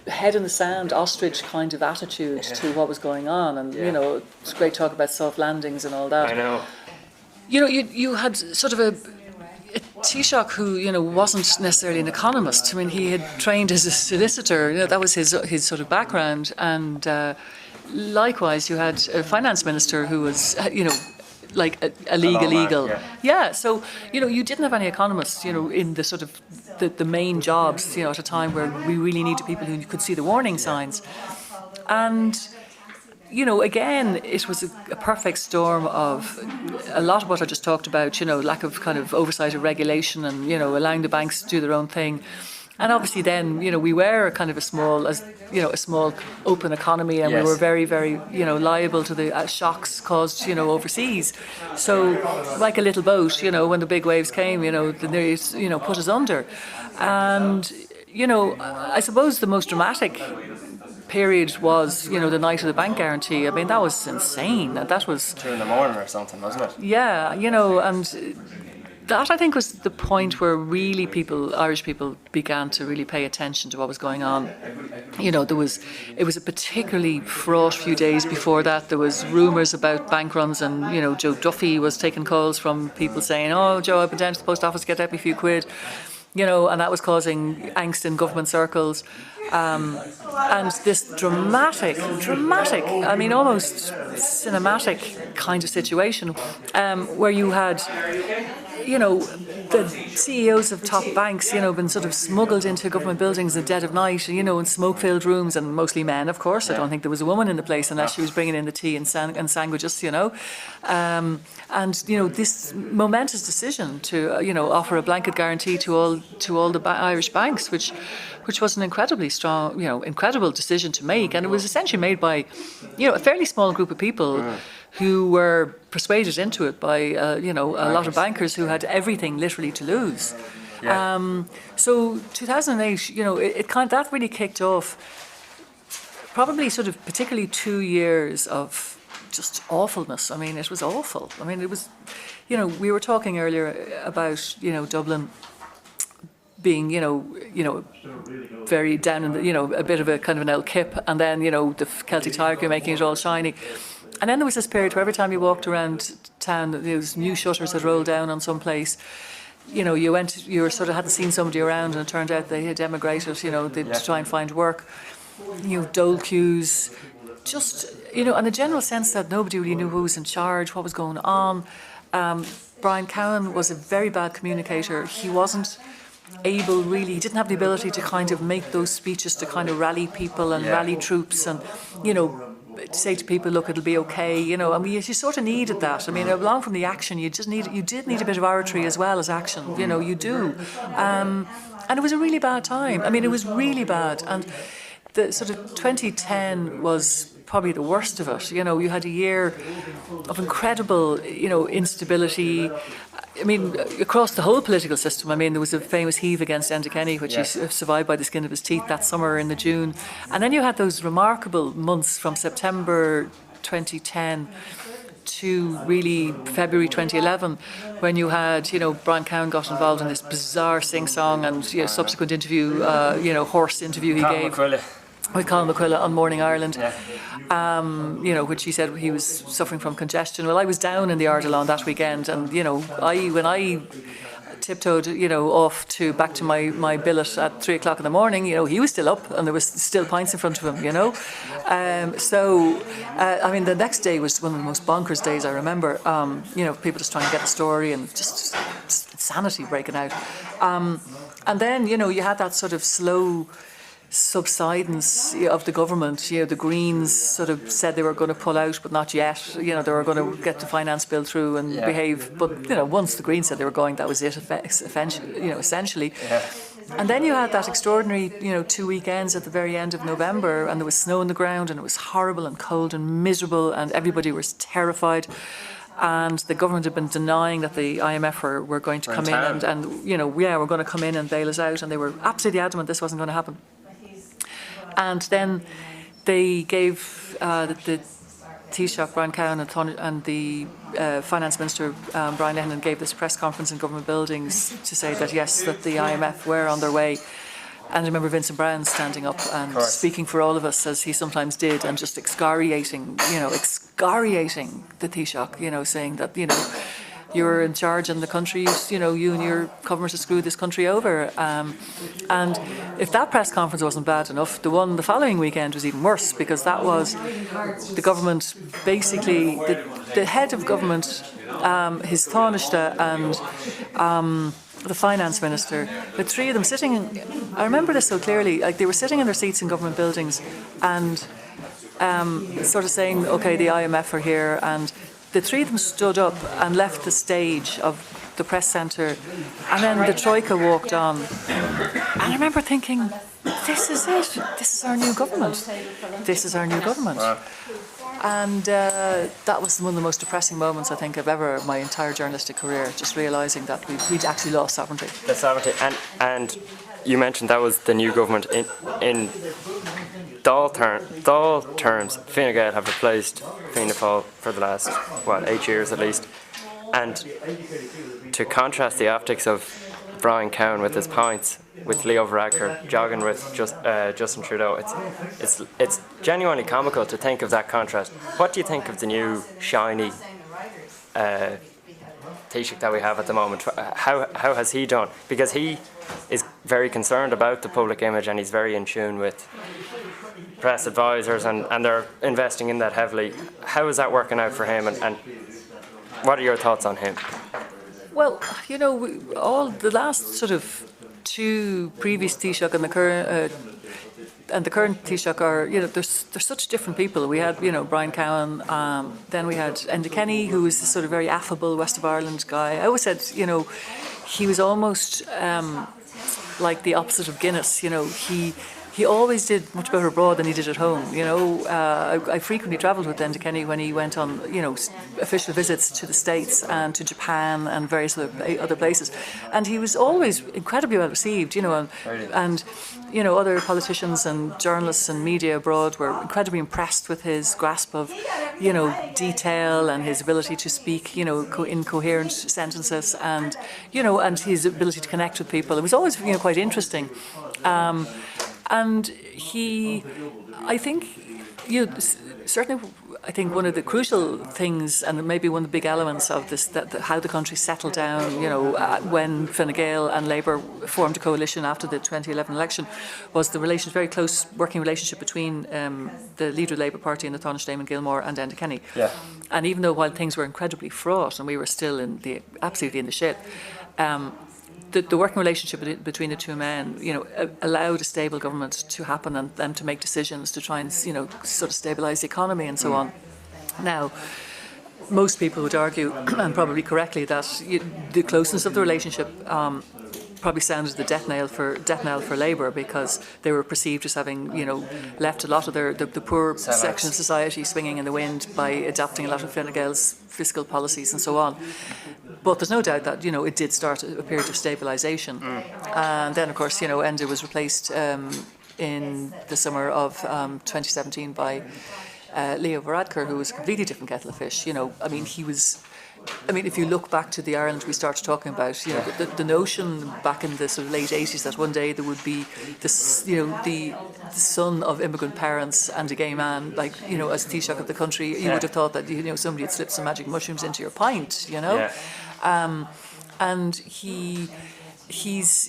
head in the sand, ostrich kind of attitude to what was going on. And, it's great talk about soft landings and all that. I know. You had sort of a Taoiseach who, wasn't necessarily an economist. I mean, he had trained as a solicitor. That was his sort of background. And likewise, you had a finance minister who was, like illegal. Yeah. So, you didn't have any economists, in the sort of the main jobs, at a time where we really needed people who could see the warning signs. And, again, it was a perfect storm of a lot of what I just talked about, lack of kind of oversight of regulation and, allowing the banks to do their own thing. And obviously then, we were kind of a small open economy, and we were very, very, liable to the shocks caused, overseas. So like a little boat, when the big waves came, they, put us under. And, I suppose the most dramatic period was, the night of the bank guarantee. I mean, that was insane. That was 2 a.m. or something, wasn't it? Yeah, and that I think was the point where really Irish people began to really pay attention to what was going on. It was a particularly fraught few days before that. There was rumours about bank runs, and Joe Duffy was taking calls from people saying, "Oh, Joe, I've been down to the post office to get out me a few quid," and that was causing angst in government circles. And this dramatic, I mean, almost cinematic kind of situation, where you had, the CEOs of top banks, been sort of smuggled into government buildings in the dead of night, in smoke-filled rooms, and mostly men, of course. I don't think there was a woman in the place unless she was bringing in the tea and sandwiches, and this momentous decision to offer a blanket guarantee to all the Irish banks, which was an incredibly strong, incredible decision to make, and it was essentially made by a fairly small group of people who were persuaded into it by a lot of bankers who had everything literally to lose. So 2008, that really kicked off probably sort of particularly 2 years of just awfulness. I mean, it was awful. I mean, it was, we were talking earlier about, Dublin being, very down in the, a bit of a kind of an El Kip, and then, the Celtic Tiger making it all shiny. And then there was this period where every time you walked around town, those new shutters had rolled down on some place. You were sort of hadn't seen somebody around, and it turned out they had emigrated, to try and find work. Dole queues, just, and a general sense that nobody really knew who was in charge, what was going on. Brian Cowen was a very bad communicator. He wasn't able really, he didn't have the ability to kind of make those speeches to kind of rally people and rally troops and, say to people, look, it'll be okay, you sort of needed that. I mean, along from the action, you did need a bit of oratory as well as action, you do. And it was a really bad time. I mean, it was really bad. And the sort of 2010 was probably the worst of it. You had a year of incredible, instability. I mean, across the whole political system. I mean, there was a famous heave against Enda Kenny, which he survived by the skin of his teeth that summer in the June. And then you had those remarkable months from September 2010 to really February 2011, when you had, Brian Cowen got involved in this bizarre sing-song and, subsequent interview, horse interview he gave. with Colin McQuilla on Morning Ireland, which he said he was suffering from congestion. Well, I was down in the Ardelon that weekend, and when I tiptoed, off back to my billet at 3 o'clock in the morning, he was still up and there was still pints in front of him, the next day was one of the most bonkers days I remember. People just trying to get the story and just insanity breaking out. And then, you had that sort of slow subsidence of the government. The Greens sort of said they were going to pull out, but not yet. They were going to get the finance bill through and behave. But once the Greens said they were going, that was it. Essentially. Yeah. And then you had that extraordinary, 2 weekends at the very end of November, and there was snow on the ground, and it was horrible and cold and miserable, and everybody was terrified. And the government had been denying that the IMF were going to come in and we're going to come in and bail us out, and they were absolutely adamant this wasn't going to happen. And then they gave the Taoiseach, Brian Cowen, and the Finance Minister, Brian Lehnan, gave this press conference in government buildings to say that, yes, that the IMF were on their way. And I remember Vincent Brown standing up and speaking for all of us, as he sometimes did, and just excoriating the Taoiseach, saying that, you're in charge in the country, you and your government have screwed this country over. And if that press conference wasn't bad enough, the one the following weekend was even worse, because that was the government, basically, the head of government, his Taoiseach and the finance minister, the three of them sitting, I remember this so clearly, like they were sitting in their seats in government buildings and sort of saying, okay, the IMF are here, and the three of them stood up and left the stage of the press centre, and then the Troika walked on. And I remember thinking, this is it. This is our new government. This is our new government. Wow. And that was one of the most depressing moments I think of ever, my entire journalistic career, just realising that we'd actually lost sovereignty. The sovereignty. And you mentioned that was the new government. In Dáil terms, Fine Gael have replaced Fianna Fáil for the last, 8 years at least. And to contrast the optics of Brian Cowen with his pints, with Leo Varadkar jogging with Justin Trudeau, it's genuinely comical to think of that contrast. What do you think of the new shiny Taoiseach that we have at the moment? How has he done? Because he is very concerned about the public image, and he's very in tune with press advisors, and they're investing in that heavily. How is that working out for him, and what are your thoughts on him? Well, all the last sort of two previous Taoiseach and the current Taoiseach are, they're such different people. We had, Brian Cowen, then we had Enda Kenny, who was this sort of very affable West of Ireland guy. I always said, he was almost like the opposite of Guinness. He always did much better abroad than he did at home. I frequently travelled with Enda Kenny when he went on, official visits to the States and to Japan and various other places. And he was always incredibly well received, and other politicians and journalists and media abroad were incredibly impressed with his grasp of, detail and his ability to speak, in coherent sentences, and, and his ability to connect with people. It was always, quite interesting. And he, I think, certainly, I think one of the crucial things, and maybe one of the big elements of this, that how the country settled down, when Fine Gael and Labour formed a coalition after the 2011 election, was the very close working relationship between the leader of the Labour Party and the Taoiseach Damon Gilmore and Enda Kenny. Yeah. And even though while things were incredibly fraught and we were still absolutely in the shit, the working relationship between the two men, allowed a stable government to happen and them to make decisions to try and, sort of stabilise the economy and so on. Now, most people would argue, and probably correctly, that the closeness of the relationship probably sounded the death knell for Labour, because they were perceived as having, left a lot of the poor section of society swinging in the wind by adopting a lot of Fine Gael's fiscal policies and so on. But there's no doubt that, it did start a period of stabilisation. And then, of course, Enda was replaced in the summer of 2017 by Leo Varadkar, who was a completely different kettle of fish. He was I mean, if you look back to the Ireland we started talking about, you know, the notion back in the sort of late 80s that one day there would be this, you know, the son of immigrant parents and a gay man, like, you know, as Taoiseach of the country, you would have thought that, you know, somebody had slipped some magic mushrooms into your pint, you know. And he's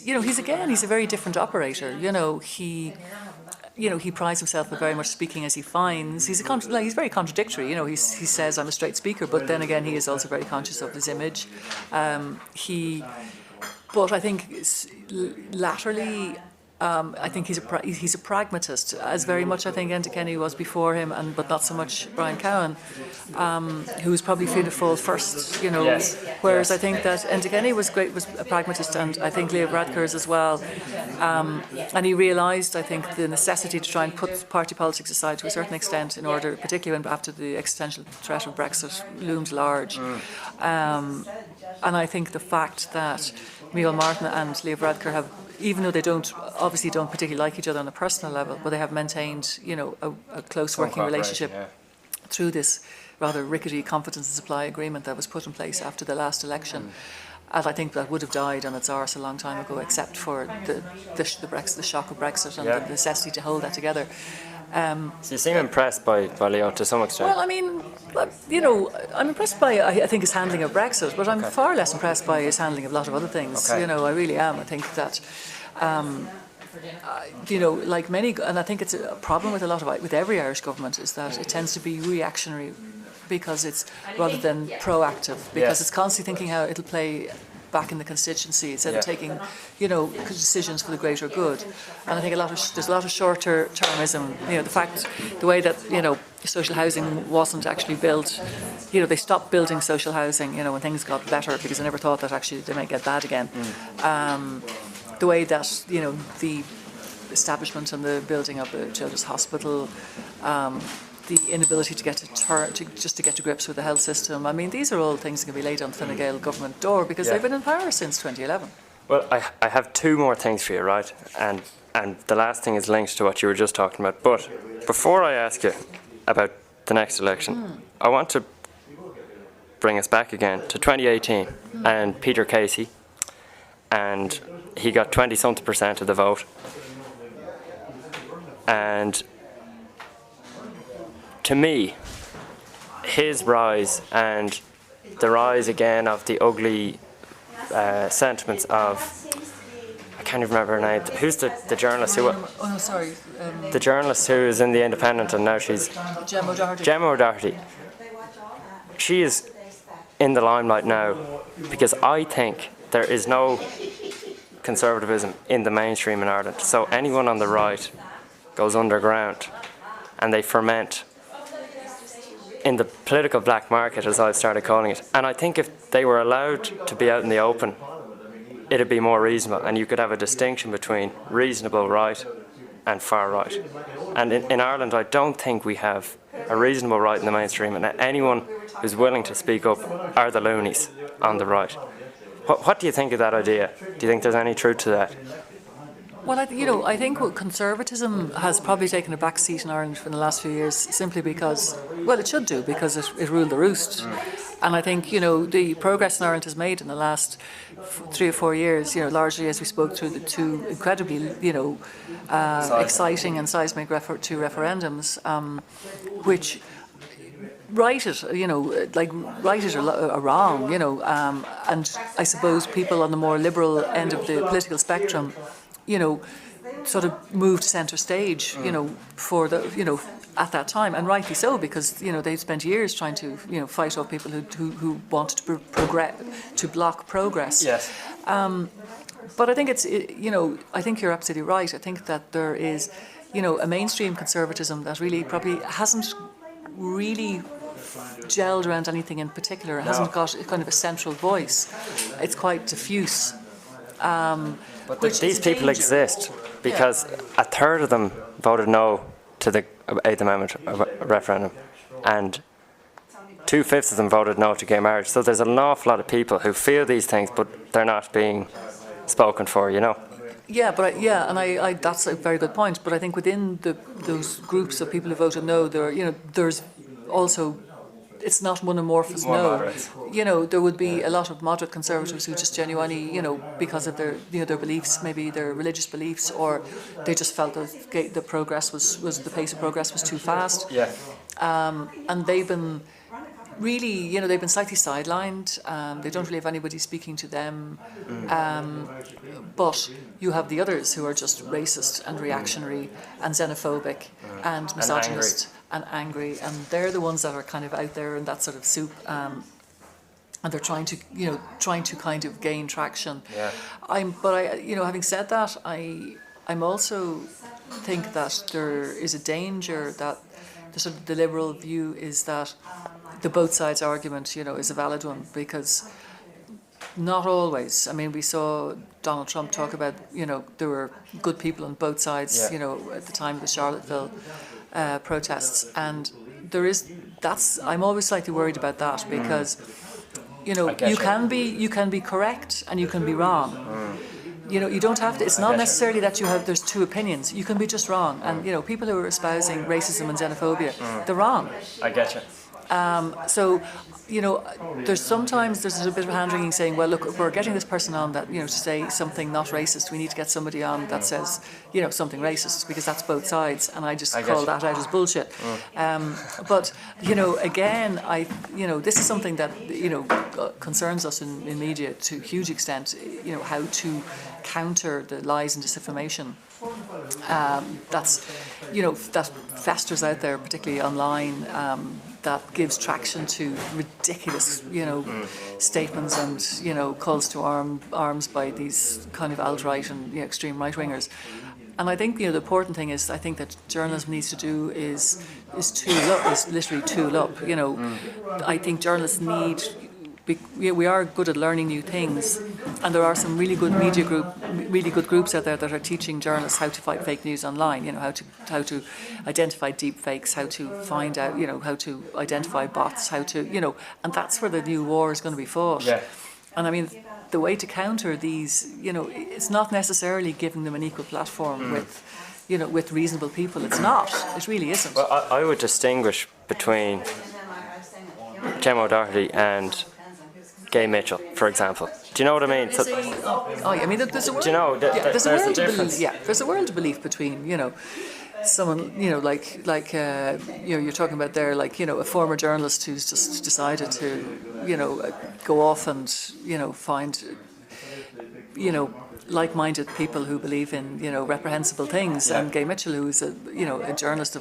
a very different operator. He prides himself on very much speaking as he finds. He's very contradictory. You know, he says I'm a straight speaker, but then again he is also very conscious of his image. But I think latterly, I think he's a pragmatist, as very much I think Enda Kenny was before him, but not so much Brian Cowen, who was probably free to fall first, you know. Yes. Whereas I think that Enda Kenny was a pragmatist, and I think Leo Varadkar as well. And he realised, I think, the necessity to try and put party politics aside to a certain extent in order, particularly after the existential threat of Brexit loomed large. And I think the fact that Micheál Martin and Leo Varadkar have, even though they don't particularly like each other on a personal level, but they have maintained, you know, a close working relationship through this rather rickety confidence and supply agreement that was put in place after the last election. And I think that would have died on its arse a long time ago, except for the shock of Brexit and the necessity to hold that together. So you seem impressed by Leo to some extent. Well, I mean, you know, I'm impressed by, I think, his handling of Brexit, but I'm far less impressed by his handling of a lot of other things. You know, I really am. I think that, you know, like many, and I think it's a problem with every Irish government, is that it tends to be reactionary because it's rather than proactive, because it's constantly thinking how it'll play back in the constituency instead of taking, you know, decisions for the greater good. And I think there's a lot of shorter termism. You know, the way that, you know, social housing wasn't actually built. You know, they stopped building social housing, you know, when things got better, because they never thought that actually they might get bad again. The way that, you know, the establishment and the building of the Children's Hospital, the inability to get to grips with the health system. I mean, these are all things that can be laid on the Fine Gael government door because they've been in power since 2011. Well, I have two more things for you, right? And the last thing is linked to what you were just talking about. But before I ask you about the next election, I want to bring us back again to 2018 and Peter Casey, and he got 20-something% of the vote. And to me, his rise and the rise again of the ugly sentiments of, I can't even remember her name. Who's the journalist who? Oh no, sorry. The journalist who is in the Independent and now she's Gemma O'Doherty. Gemma O'Doherty. She is in the limelight now because I think there is no conservatism in the mainstream in Ireland. So anyone on the right goes underground and they ferment in the political black market, as I've started calling it. And I think if they were allowed to be out in the open, it'd be more reasonable, and you could have a distinction between reasonable right and far right. And in Ireland, I don't think we have a reasonable right in the mainstream, and anyone who's willing to speak up are the loonies on the right. What do you think of that idea? Do you think there's any truth to that? Well, I think conservatism has probably taken a back seat in Ireland in the last few years simply because, well, it should do, because it ruled the roost. And I think, you know, the progress in Ireland has made in the last 3 or 4 years, you know, largely as we spoke through the two incredibly, you know, exciting and seismic two referendums, which righted or wrong, you know, and I suppose people on the more liberal end of the political spectrum, you know, sort of moved centre stage, you know, at that time, and rightly so, because, you know, they'd spent years trying to, you know, fight off people who wanted to block progress. Yes. But I think I think you're absolutely right. I think that there is, you know, a mainstream conservatism that really probably hasn't really gelled around anything in particular. It hasn't got kind of a central voice. It's quite diffuse. But these people exist because a third of them voted no to the 8th Amendment referendum, and 2/5 of them voted no to gay marriage. So there's an awful lot of people who feel these things, but they're not being spoken for, you know. Yeah, but I that's a very good point. But I think within those groups of people who voted no, there's also it's not one amorphous More no. moderates. You know, there would be a lot of moderate conservatives who just genuinely, you know, because of their, you know, their beliefs, maybe their religious beliefs, or they just felt that the progress was the pace of progress was too fast. Yeah. And they've been really, you know, they've been slightly sidelined. They don't really have anybody speaking to them. But you have the others who are just racist and reactionary and xenophobic and misogynist and angry, and they're the ones that are kind of out there in that sort of soup. And they're trying to kind of gain traction. Yeah. You know, having said that, I'm also think that there is a danger that the liberal view is that the both sides argument, you know, is a valid one, because not always. I mean, we saw Donald Trump talk about, you know, there were good people on both sides, you know, at the time of the Charlottesville protests, and I'm always slightly worried about that, because you know, you can be correct and you can be wrong. You know, you don't have to. It's not necessarily that there's two opinions. You can be just wrong, and you know, people who are espousing racism and xenophobia, they're wrong. I get you. So, you know, there's a bit of hand-wringing saying, well, look, if we're getting this person on that, you know, to say something not racist, we need to get somebody on that says, you know, something racist, because that's both sides, and I just call that out as bullshit. But, you know, again, this is something that, you know, concerns us in media to a huge extent, you know, how to counter the lies and disinformation. That festers out there, particularly online, that gives traction to ridiculous, you know, statements and, you know, calls to arms by these kind of alt-right and, you know, extreme right-wingers. And I think, you know, the important thing is, I think that journalism needs to do is literally tool up, you know. I think journalists we are good at learning new things, and there are some really good groups out there that are teaching journalists how to fight fake news online. You know, how to identify deep fakes, how to find out, you know, how to identify bots, how to, you know, and that's where the new war is going to be fought. Yeah. And I mean, the way to counter these, you know, it's not necessarily giving them an equal platform with, you know, with reasonable people. It's not. It really isn't. Well, I would distinguish between Gemma O'Doherty and Gay Mitchell, for example. Do you know what I mean? So, I mean, there's a world, do you know, there's a difference. There's a world of belief between, you know, someone, you know, like you know, you're talking about there, like, you know, a former journalist who's just decided to, you know, go off and, you know, find, you know, like-minded people who believe in, you know, reprehensible things, and Gay Mitchell, who's a journalist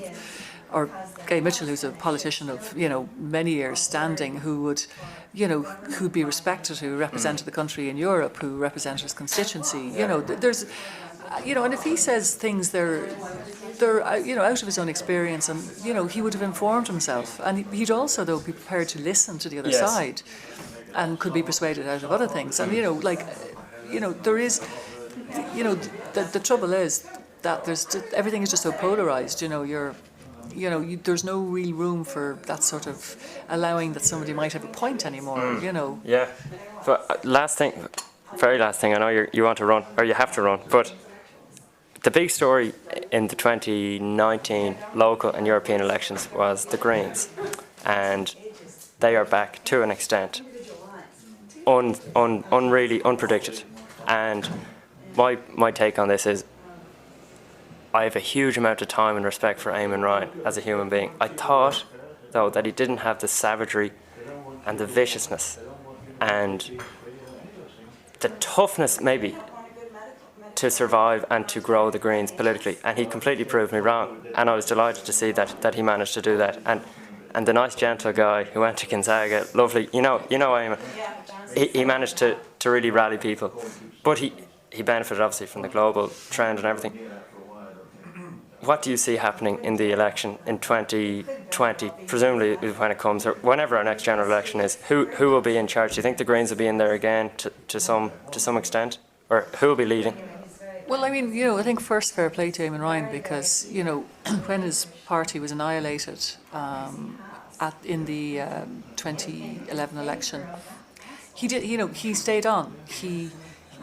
or Gay Mitchell, who's a politician of, you know, many years standing, who would, you know, who'd be respected, who represented the country in Europe, who represented his constituency. You know, there's, you know, and if he says things they're you know, out of his own experience, and you know, he would have informed himself, and he'd also, though, be prepared to listen to the other side, and could be persuaded out of other things. And you know, like, you know, there is, you know, the trouble is that everything is just so polarized. You know, there's no real room for that sort of allowing that somebody might have a point anymore, you know. Yeah. But very last thing, I know you want to run, or you have to run, but the big story in the 2019 local and European elections was the Greens, and they are back to an extent really unpredicted. And my take on this is, I have a huge amount of time and respect for Eamon Ryan as a human being. I thought, though, that he didn't have the savagery and the viciousness and the toughness, maybe, to survive and to grow the Greens politically. And he completely proved me wrong. And I was delighted to see that he managed to do that. And the nice, gentle guy who went to Gonzaga, lovely, you know Eamon, he managed to really rally people. But he benefited, obviously, from the global trend and everything. What do you see happening in the election in 2020, presumably when it comes, or whenever our next general election is? Who will be in charge? Do you think the Greens will be in there again to some extent? Or who will be leading? Well, I mean, you know, I think first fair play to Eamon Ryan, because, you know, when his party was annihilated in the 2011 election, he did, you know, he stayed on.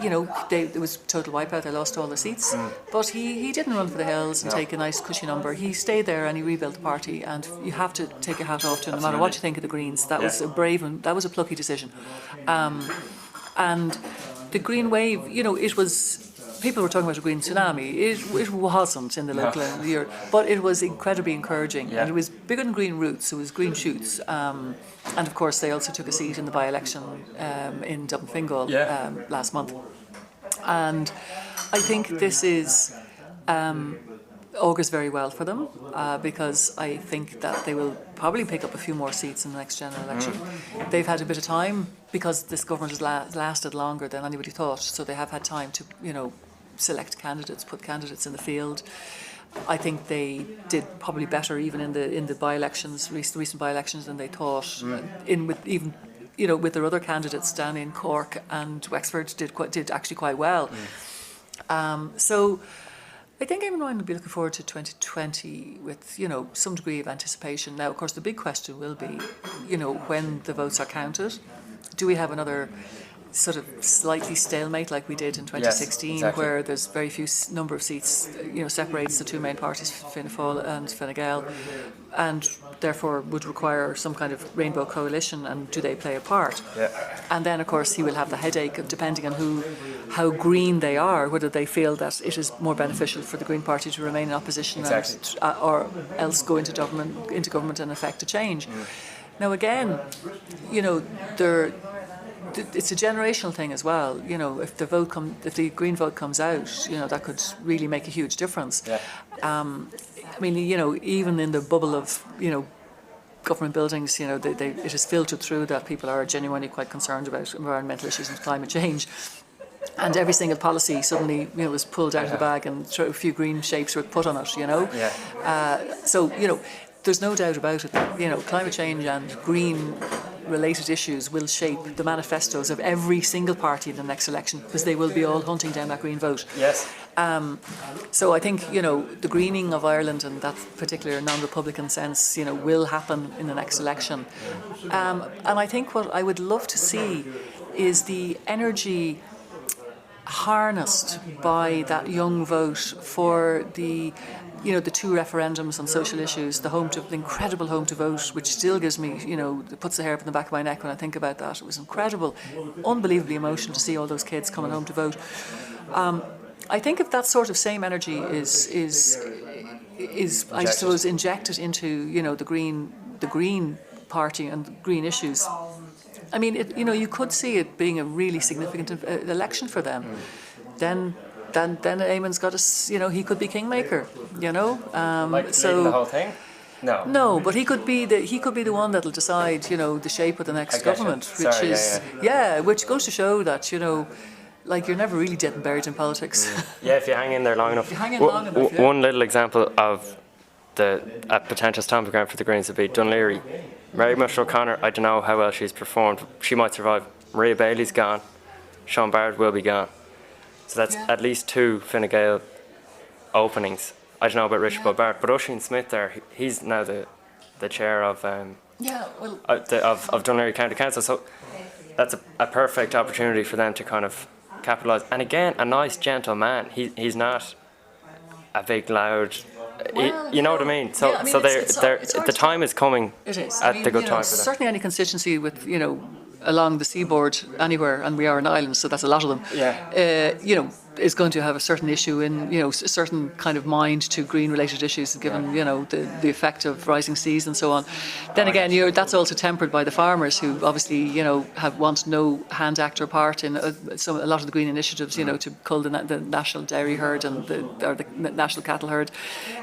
it was total wipeout. They lost all the seats, but he didn't run for the hills and take a nice cushy number. He stayed there and he rebuilt the party. And you have to take your hat off to him, no matter what you think of the Greens. That was a brave and that was a plucky decision. And the Green Wave, it was. People were talking about a green tsunami. It wasn't in the local year, but it was incredibly encouraging. And it was bigger than green roots. It was green shoots. And of course, they also took a seat in the by-election in Dublin Fingal last month. And I think this is augurs very well for them because I think that they will probably pick up a few more seats in the next general election. They've had a bit of time because this government has lasted longer than anybody thought, so they have had time to, select candidates, put candidates in the field. I think they did probably better even in the by-elections, recent by-elections, than they thought. With their other candidates down in Cork and Wexford did actually quite well. So I think everyone will be looking forward to 2020 with some degree of anticipation. Now, of course, the big question will be, when the votes are counted, do we have another sort of slightly stalemate like we did in 2016, where there's very few number of seats, separates the two main parties, Fianna Fáil and Fine Gael, and therefore would require some kind of rainbow coalition, and do they play a part? And then, of course, he will have the headache of, depending on how green they are, whether they feel that it is more beneficial for the Green Party to remain in opposition or else go into government and effect a change. Now, again, it's a generational thing as well. If the Green vote comes out, that could really make a huge difference. Even in the bubble of government buildings, it is filtered through that people are genuinely quite concerned about environmental issues and climate change. And every single policy suddenly, was pulled out of the bag, and a few green shapes were put on it. So there's no doubt about it that climate change and green-related issues will shape the manifestos of every single party in the next election, because they will be all hunting down that green vote. So I think the greening of Ireland in that particular non-Republican sense, will happen in the next election. And I think what I would love to see is the energy harnessed by that young vote for the two referendums on social issues, the incredible Home to Vote, which still gives me, it puts the hair up in the back of my neck when I think about that. It was incredible, unbelievably emotional to see all those kids coming home to vote. I think if that sort of same energy is I suppose injected into the Green Party and the green issues, you could see it being a really significant election for them. Then Eamon's got he could be kingmaker, so the whole thing. No, but he could be the one that'll decide, the shape of the next government, which goes to show that you're never really dead and buried in politics. If you hang in there long enough. One little example of a potential stomping ground for the Greens would be Dunleary. Mary Mushrow O'Connor, I don't know how well she's performed. She might survive. Maria Bailey's gone. Sean Barrett will be gone. So that's at least two Fine Gael openings. I don't know about Richard Barrett, but Oisin Smith there, he's now the chair of Dunleary County Council. So that's a perfect opportunity for them to kind of capitalise. And again, a nice, gentle man. He's not a big, loud. You know what I mean? So the time is coming. It is. At the good time for them. Certainly, any constituency with along the seaboard anywhere, and we are an island, so that's a lot of them. Is going to have a certain issue in a certain kind of mind to green-related issues, given the effect of rising seas and so on. Then again, that's also tempered by the farmers, who obviously want no hand, act or part in a lot of the green initiatives. To cull the national dairy herd and the national cattle herd.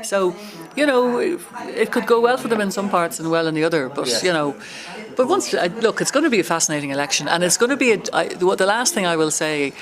So it could go well for them in some parts and well in the other. But but once it's going to be a fascinating election, and it's going to be the last thing I will say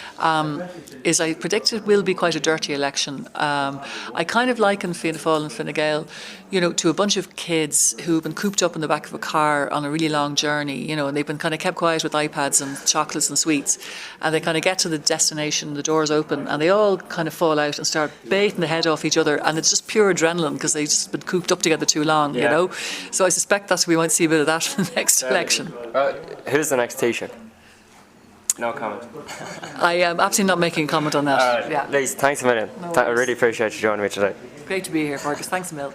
is I predict it will be quite a dirty election. I kind of liken Fianna Fáil and Fine Gael, to a bunch of kids who've been cooped up in the back of a car on a really long journey, and they've been kind of kept quiet with iPads and chocolates and sweets, and they kind of get to the destination, the doors open, and they all kind of fall out and start baiting the head off each other, and it's just pure adrenaline because they've just been cooped up together too long, So I suspect that we might see a bit of that in the next election. Who's the next Taoiseach? No comment. I am absolutely not making a comment on that. All right. Yeah. Lise, thanks a million. No I worries. really appreciate you joining me today. Great to be here, Fergus. Thanks a mil.